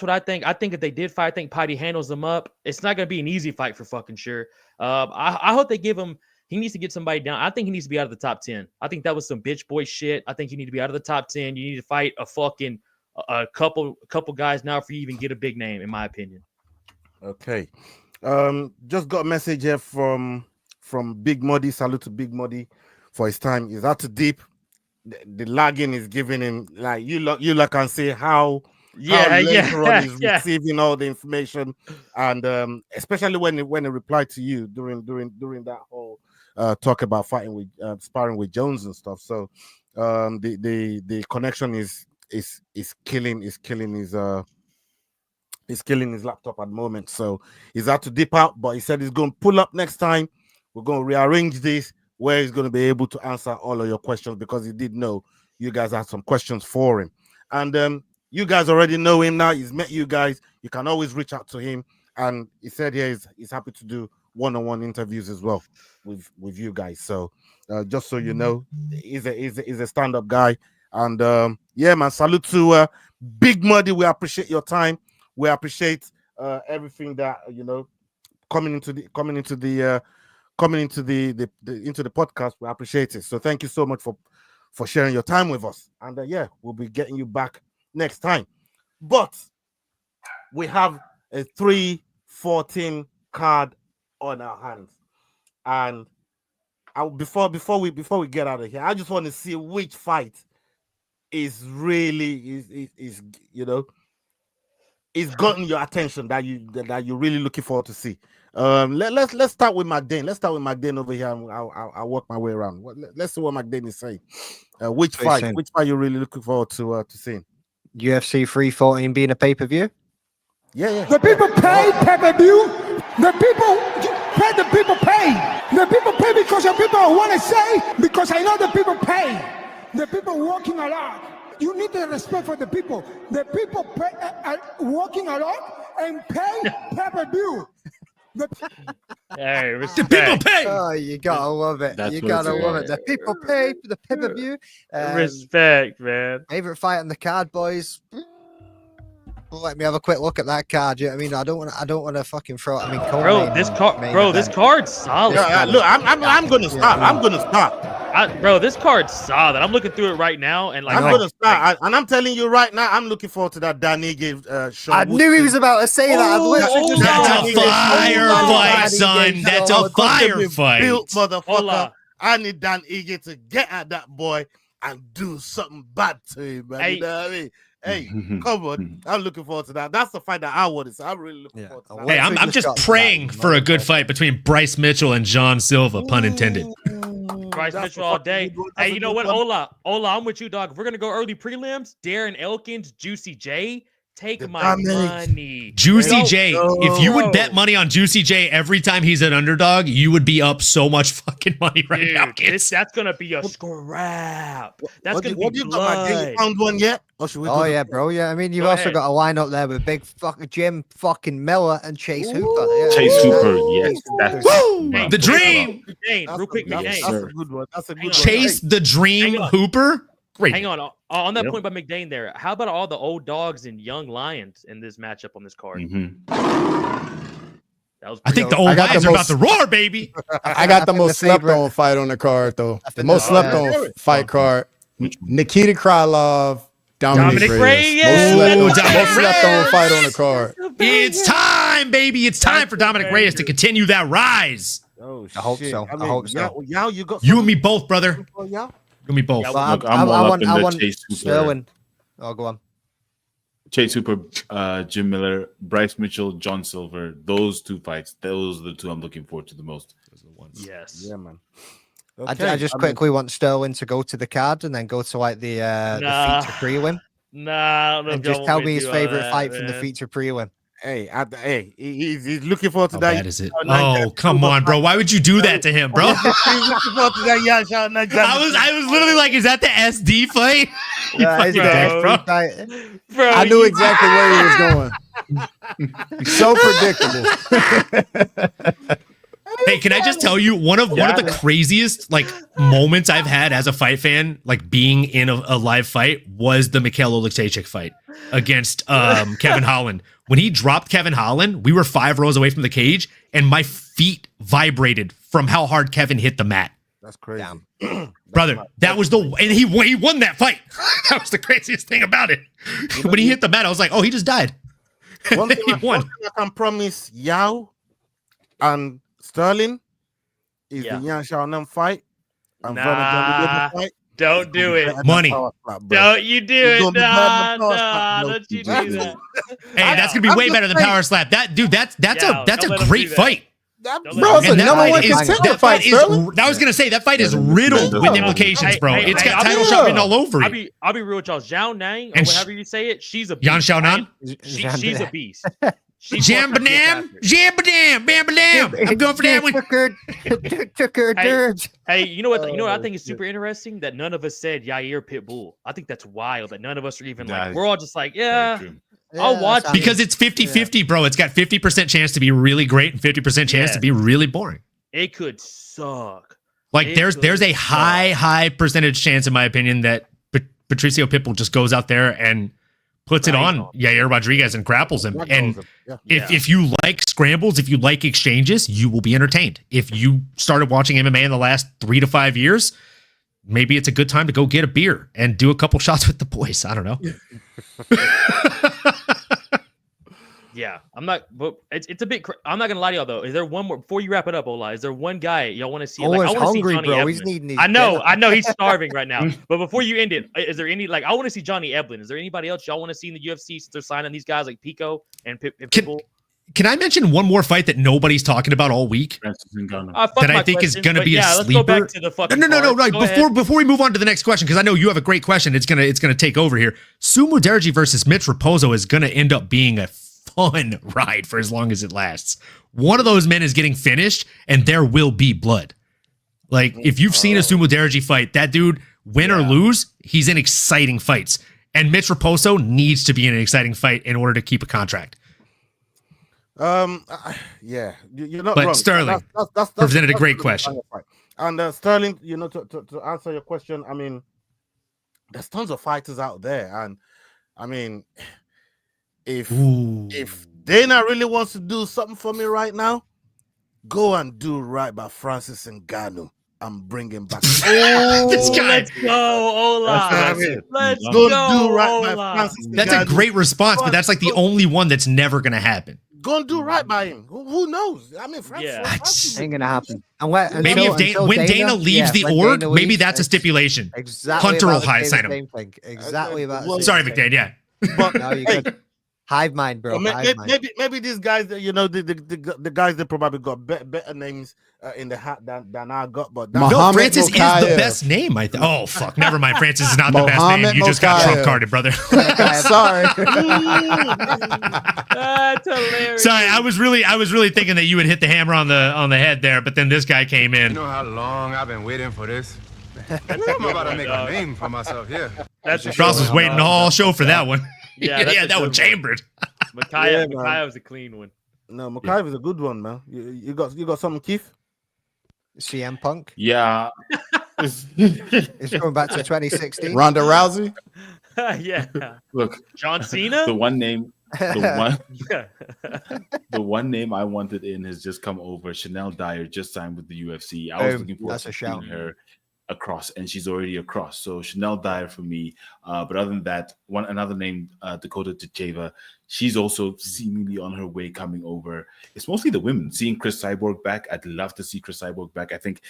what I think. I think if they did fight, I think Paddy handles them up. It's not going to be an easy fight for fucking sure. I hope they give him, he needs to get somebody down. I think he needs to be out of the top 10. I think that was some bitch boy shit. I think you need to be out of the top 10. You need to fight a couple guys now for you even get a big name, in my opinion. Okay. Just got a message here from Big Muddy. Salute to Big Muddy for his time. Is that too deep? The lagging is giving him, like, you can see how later on he's receiving all the information, and especially when he replied to you during that whole talk about fighting with sparring with Jones and stuff. So the connection is killing his laptop at the moment. So he's had to dip out, but he said he's going to pull up next time. We're going to rearrange this where he's going to be able to answer all of your questions, because he did know you guys had some questions for him. And you guys already know him now. He's met you guys. You can always reach out to him. And he said he's happy to do one-on-one interviews as well with you guys. So just so you know, he's a stand-up guy. And yeah, man, salute to Big Muddy. We appreciate your time. We appreciate everything that, coming into the podcast. We appreciate it. So thank you so much for sharing your time with us. And yeah, we'll be getting you back next time. But we have a 3-14 card on our hands. And before we get out of here, I just want to see which fight is really is gotten your attention that you're really looking forward to see. Let's start with McDane. Let's start with McDane over here, and I'll work my way around. Let's see what McDane is saying. Which fight you're really looking forward to seeing? UFC 314 being a pay-per-view? Yeah. The people pay pay-per-view. The people pay, the people pay. The people pay because the people want to say, because I know the people pay. The people working a lot. You need the respect for the people. The people pay, working a lot and pay pay-per-view. Hey, the people pay. Oh, you gotta love it. That's You what gotta it's love about. it. The people pay for the pay-per-view. Respect, man. Favorite fight on the card, boys. Let me have a quick look at that card. You know what I mean? I don't want to fucking throw it. I mean, Bro, this card's solid. Yeah, look, I'm gonna stop. I'm gonna stop. Bro, this card's solid. I'm looking through it right now, and like I'm gonna start, and I'm telling you right now, I'm looking forward to that Dan Ige show. I knew he was about to say that. I've literally just That's a firefight, son. That's a firefight. Built motherfucker. I need Dan Ige to get at that boy and do something bad to him, man. Hey. You know what I mean? Hey, come on. I'm looking forward to that. That's the fight that I want to see. I'm really looking forward to that. Hey, I'm just praying for a good fight between Bryce Mitchell and John Silva, pun intended. Bryce Mitchell all day. Hey, you know what? Ola, I'm with you, dog. If we're gonna go early prelims, Darren Elkins, Juicy J, take my money. Juicy J, if you would bet money on Juicy J every time he's an underdog, you would be up so much fucking money right now, kids. That's gonna be a scrap. That's gonna what be you got, my game? You found one yet? Or should we Oh yeah, bro. Yeah, I mean, you've Go also ahead. got a line up there with big fucking Jim fucking Miller and Chase Hooper. Yeah. Chase Hooper, yes. That's The dream. Real quick, McDane. That's a good one. That's a good one. Chase the Dream Hang on. Hooper. Great. Hang on that Yep. point by McDane there. How about all the old dogs and young lions in this matchup on this card? That was I think pretty the old I got lions the are most- about to roar, baby. I got the think most the slept favorite- on fight on the card, though. The think most the- slept yeah. on fight card. Nikita Krylov, Dominic Dominic Reyes. Reyes. Most Dominic slept on Reyes. fight on the card. It's time, baby. It's time for Dominic Reyes to continue that rise. Oh, I hope so. I hope so. Yao, you got You and me both, brother. Oh, yeah. You and me both. But Look, I'm all up in the Chase Hooper. Sterling. Oh, go on. Chase Hooper, Jim Miller, Bryce Mitchell, John Silver. Those two fights, those are the two I'm looking forward to the most. Yes. Yeah, man. I just quickly want Sterling to go to the card and then go to like the feature prelim Nah, I don't know and if y'all just want tell me me to his do all favorite that, fight from the man. feature prelim. Hey, he's looking forward to How that. bad is it? Oh, come on, bro. Why would you do that to him, bro? He's looking forward to that. Yeah, shout out I was literally like, is that the SD fight? Yeah, it's fucking the dick, bro. fight. Bro, I knew exactly where he was going. So predictable. Hey, can I just tell you one of the craziest like moments I've had as a fight fan, like being in a live fight, was the Mikhail Oleksiejczuk fight against Kevin Holland. When he dropped Kevin Holland, we were 5 rows away from the cage, and my feet vibrated from how hard Kevin hit the mat. That's crazy. Brother, that was and he won that fight. That was the craziest thing about it. When he hit the mat, I was like, oh, he just died. One thing, He won. one thing I can promise Yao and Sterling is the Yan Xiaonan fight and Nah, fight. don't do it. Money. Don't you do It's it. gonna be better than Nah, power slap, bro. don't you do that. Hey, that's gonna be way better than Power Slap. That dude, that's Yeah, a don't let him great do that. fight. Bro, it's a And that number fight one is- contender that fight, is- Sterling. I was gonna say that fight is riddled with implications, bro. Hey, It's hey, got I'll title be- shot written all over I'll it. be real with y'all. Zhao Nang, or And whatever you say it, she's a beast. Yan Xiaonan? She's a beast. Jambadam, jambadam, bambadam. I'm going for that one. Took her Hey, dirt. hey, you know what? You know what I think is super interesting that none of us said Yair Pitbull. I think that's wild that none of us are even like. We're all just like, yeah, I'll watch it. Because it's 50-50, bro. It's got 50% chance to be really great and 50% chance to be really boring. It could suck. Like It there's could a suck. high percentage chance, in my opinion, that Patricio Pitbull just goes out there and puts it on Yair Rodriguez and grapples him. And if you like scrambles, if you like exchanges, you will be entertained. If you started watching MMA in the last 3 to 5 years, maybe it's a good time to go get a beer and do a couple shots with the boys. I don't know. Yeah, I'm not. But it's a bit. I'm not gonna lie to y'all though. Is there one more before you wrap it up, Ola? Is there one guy y'all want to see? Like, I Ola's want to see hungry, Johnny bro. He's Eblen. needing his I know dinner. he's starving right now. But before you end it, is there any like I want to see Johnny Eblen? Is there anybody else y'all want to see in the UFC since they're signing these guys like Pico and Pitbull? Can I mention one more fight that nobody's talking about all week? Fuck That I my think is questions, going to but be yeah, a let's sleeper. go back to the fucking No. card. Right Go ahead. before we move on to the next question, because I know you have a great question. It's gonna take over here. Sumu Derji versus Mitch Raposo is gonna end up being a fun ride for as long as it lasts. One of those men is getting finished, and there will be blood. Like, if you've seen a Sumo Derji fight, that dude, win or lose, he's in exciting fights. And Mitch Raposo needs to be in an exciting fight in order to keep a contract. Yeah, you're not But wrong. Sterling presented a great question. And Sterling, to answer your question, I mean, there's tons of fighters out there, and I mean, if Dana really wants to do something for me right now, go and do right by Francis Ngannou. I'm bringing back. This guy. Let's go, Ola. Let's go, do right Ola. by Francis That's a great response, but that's like the only one that's never going to happen. Go and do right by him. Who knows? I mean, Francis Ain't gonna happen. Maybe if Dana leaves the org, maybe that's a stipulation. Exactly. Hunter will about to say sign the him. same thing. Exactly about. the Sorry, same McDade. Yeah. But No, you good. Hive mind, bro. Hive mind. maybe these guys, the guys that probably got better names in the hat than I got. But no, Francis is the best name. I think. Oh fuck, never mind. Francis is not the best name. You just got trump carded, brother. Sorry. That's hilarious. Sorry, I was really thinking that you would hit the hammer on the head there, but then this guy came in. You know how long I've been waiting for this? I'm about to make a name for myself here. Ross was waiting all show for that one. Yeah, that one chambered. Makayev was a clean one. No, Makayev is a good one, man. You got something, Keith? CM Punk. Yeah. It's going back to 2016. Ronda Rousey. Yeah. Look, John Cena. The one name I wanted in has just come over. Chanel Dyer just signed with the UFC. I was looking forward to seeing her across, and she's already across. So Chanel Dyer for me. But other than that, another name, Dakota Tcheva. She's also seemingly on her way coming over. It's mostly the women. Seeing Chris Cyborg back, I'd love to see Chris Cyborg back. I think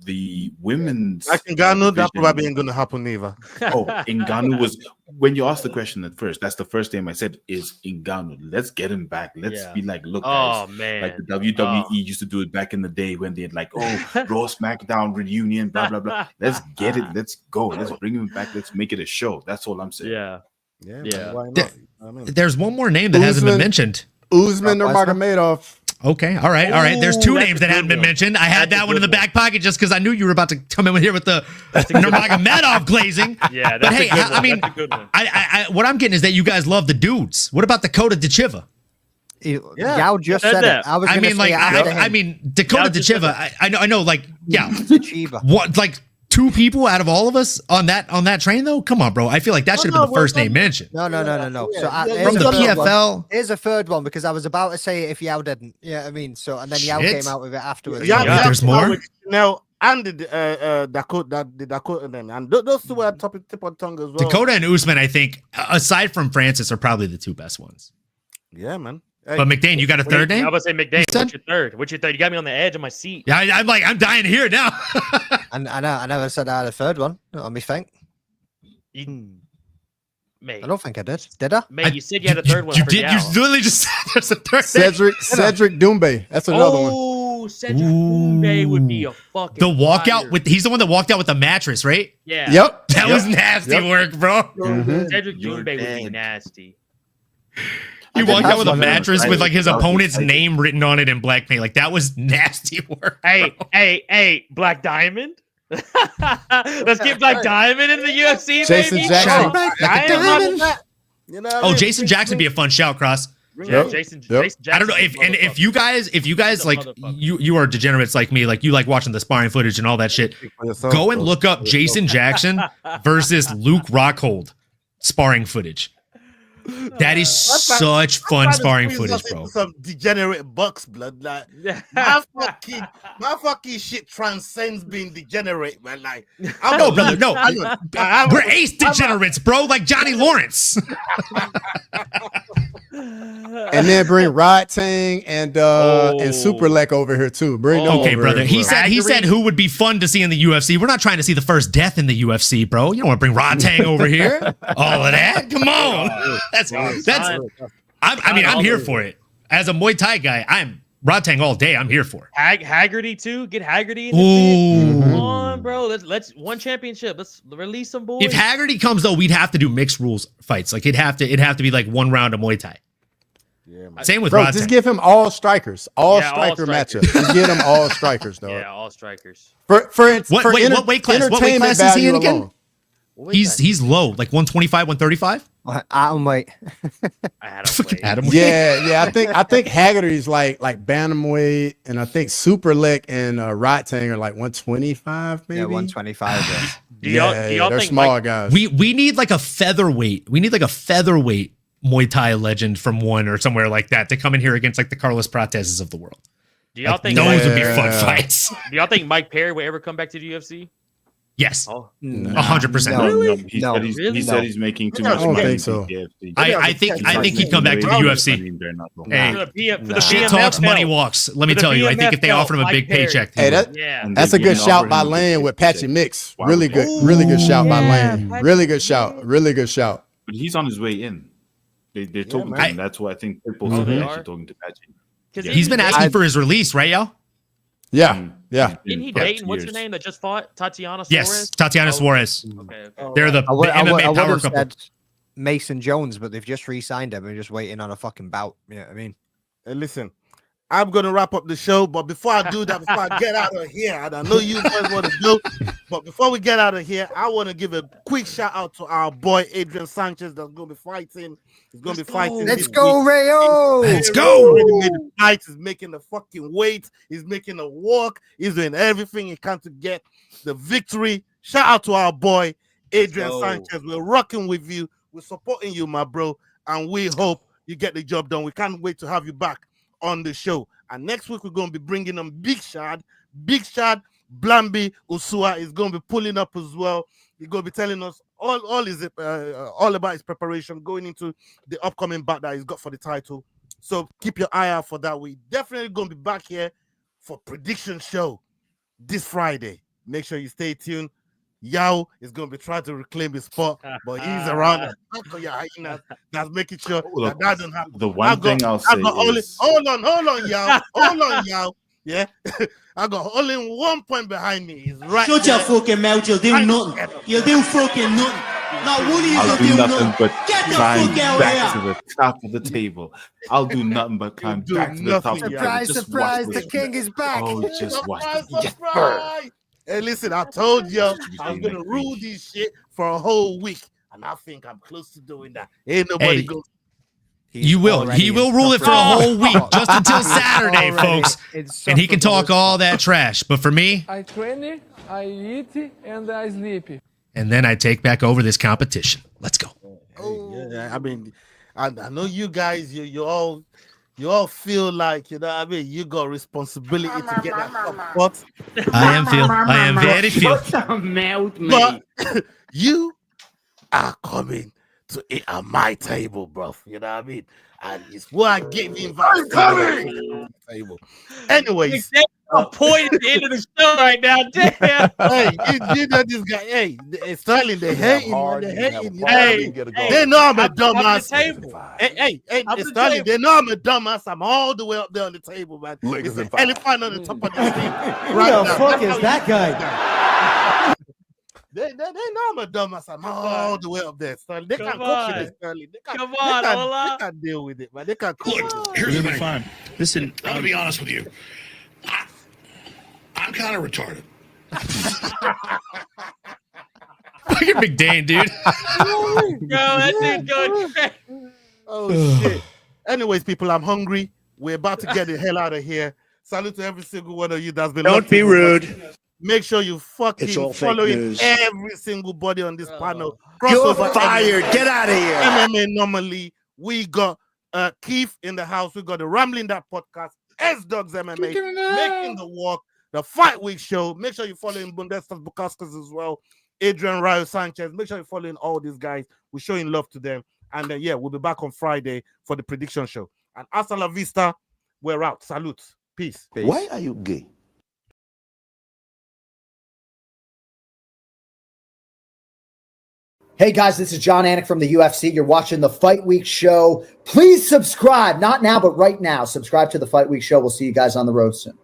the women's Ngannou, that probably ain't gonna happen either. Oh, Ngannou was, when you asked the question at first, that's the first name I said is Ngannou. Let's get him back. Let's be like, look, guys, man, like the WWE used to do it back in the day when they had like, Raw SmackDown reunion, blah blah blah. Let's get it. Let's go. Let's bring him back. Let's make it a show. That's all I'm saying. Yeah. Why not? There's one more name that hasn't been mentioned. Usman Nurmagomedov. Okay, all right. There's two names that hadn't been mentioned. I had that one in the back pocket just because I knew you were about to come in here with the Nurmagomedov glazing. Yeah, but hey, I mean, I what I'm getting is that you guys love the dudes. What about Dakota Tcheva? Yao just said it. I mean, Dakota Tcheva. I know, like, yeah. Tcheva. What, like? Two people out of all of us on that train though? Come on, bro. I feel like that should have been the first name mentioned. No. So from the PFL, here's a third one because I was about to say it if Yao didn't. Yeah, I mean, so and then Yao came out with it afterwards. There's more. Now and the Dakota name, and those two are tip on tongue as well. Dakota and Usman, I think, aside from Francis, are probably the two best ones. Yeah, man. Hey. But McDane, you got a third name? I was about to say McDane. What's your third? You got me on the edge of my seat. Yeah, I'm dying to hear it now. And I never said I had a third one. Not on me think. Mate. I don't think I did. Did I? Mate, you said you had a third one. You did. You literally just said there's a third. Cedric Doumbé. That's another one. Oh, Cedric Doumbé would be a fucking. The walkout with. He's the one that walked out with the mattress, right? Yeah. Yep. That was nasty work, bro. Cedric Doumbé would be nasty. He walked out with a mattress with like his opponent's name written on it in black paint. Like that was nasty work. Hey, Black Diamond. Let's get Black Diamond in the UFC. Jason baby. Jackson. Jason Jackson would be a fun shout, Cross. Yeah, Jason Jackson. I don't know if you guys like you are degenerates like me, like you like watching the sparring footage and all that shit. Go and look up Jason Jackson versus Luke Rockhold sparring footage. That is such fun sparring footage, bro. Some degenerate bucks blood, like my fucking shit transcends being degenerate, man. Like, no, brother, no, we're ace degenerates, bro. Like Johnny Lawrence. And then bring Rod Tang and Superlek over here too. Bring them okay, over brother. He said who would be fun to see in the UFC. We're not trying to see the first death in the UFC, bro. You don't want to bring Rod Tang over here. All of that. Come on. I'm here for it. As a Muay Thai guy, I'm Rod Tang all day. I'm here for it. Haggerty too. Get Haggerty in the Come on, bro. Let's one championship. Let's release some boys. If Haggerty comes though, we'd have to do mixed rules fights. Like it'd have to be like one round of Muay Thai. Yeah, man. Same with Bro, Rod. just give him all strikers, all Yeah, all striker strikers. matchups. Just get him all strikers, dog. Yeah, all strikers. What weight class? What weight class is he in again? He's low, like 125, 135. Atom weight. Atom weight. Yeah. I think Haggerty's like bantamweight, and I think Super Lick and Rotang are like 125, maybe. Yeah, 125. Yeah, they're small guys. We need like a featherweight. We need like a featherweight Muay Thai legend from one or somewhere like that to come in here against like the Carlos Prateses of the world. Do y'all think those would be fun fights? Do y'all think Mike Perry would ever come back to the UFC? Yes. Oh, 100%. Really? No. He said he's making too much I don't money. think so. I think he'd come back to the UFC. Hey, shit talks, money walks. Let me tell you, I think if they offered him a big paycheck, hey, that's a good shout by Lane with Patchy Mix. Really good shout by Lane. Really good shout. But he's on his way in. They're talking to him. That's why I think people are actually talking to Patchy. He's been asking for his release, right, y'all? Yeah. Didn't he date? What's her name that just fought? Tatiana Suarez? Yes, Tatiana Suarez. Okay. They're the MMA power couple. Said Mason Jones, but they've just re-signed him. We're just waiting on a fucking bout. You know what I mean? Hey, listen, I'm gonna wrap up the show, but before I do that, before I get out of here, and I know you guys want to go, but before we get out of here, I want to give a quick shout out to our boy Adrian Sanchez that's gonna be fighting. He's gonna be fighting. Let's go, Rayo! Let's go! He's already made the fight. He's making the fucking weight. He's making the walk. He's doing everything he can to get the victory. Shout out to our boy Adrian Sanchez. We're rocking with you. We're supporting you, my bro, and we hope you get the job done. We can't wait to have you back on the show. And next week we're going to be bringing on Big Shad, Blambi Usua is going to be pulling up as well. He's going to be telling us all about his preparation going into the upcoming bout that he's got for the title. So keep your eye out for that. We definitely going to be back here for prediction show this Friday. Make sure you stay tuned. Yao is going to be trying to reclaim his spot, but he's around. That's making sure that doesn't happen. The one thing I'll say is... Hold on, Yao. Hold on, Yao. Yeah, I got only 1 point behind me. He's right. Shut your fucking mouth. You'll do nothing. You'll do fucking nothing. Now, what are you I'll going to do do? nothing but climb out back here. to the top of the table. I'll do nothing but climb back to the top of the table. Surprise, Just surprise, watch the this. king is back. Oh, just watch Surprise. Hey, listen, I told you I was gonna rule this shit for a whole week, and I think I'm close to doing that. Ain't nobody goes. You will. He will rule it for a whole week, just until Saturday, folks. And he can talk all that trash. But for me, I train, I eat, and I sleep. And then I take back over this competition. Let's go. Yeah, I mean, I know you guys. You all feel like, you know what I mean, you got responsibility to get that spot. I am very feel. But you are coming to eat at my table, bro. You know what I mean? And it's why I gave you invited to the table. Anyways, a point at the end of the show right now. Damn. Hey, you know this guy. Hey, Sterling, they hating, man. They hating. Hey, they know I'm a dumbass. Hey, Sterling, they know I'm a dumbass. I'm all the way up there on the table, man. It's an elephant on the top of the table. Who the fuck is that guy? They know I'm a dumbass. I'm all the way up there, Sterling. They can't cope with it, Sterling. They can't deal with it, man. They can't cope with it. Here's the thing. Listen, I'm gonna be honest with you. I'm kind of retarded. Look at McDane, dude. That dude going crazy. Oh shit. Anyways, people, I'm hungry. We're about to get the hell out of here. Salute to every single one of you that's been. Don't be rude. Make sure you It's all fucking fake following news. every single body on this panel. You're Crossover fired. MMA, Get out of here. MMA normally. We got Keith in the house. We got the Rambling That podcast. SDAWGSMMA, Making the Walk, the Fight Week Show. Make sure you're following Bundestas Bukaskas as well. Adrian Rayo Sanchez. Make sure you're following all these guys. We're showing love to them. And then, we'll be back on Friday for the prediction show. And hasta la vista. We're out. Salute. Peace. Why are you gay? Hey guys, this is John Anik from the UFC. You're watching the Fight Week Show. Please subscribe. Not now, but right now. Subscribe to the Fight Week Show. We'll see you guys on the road soon.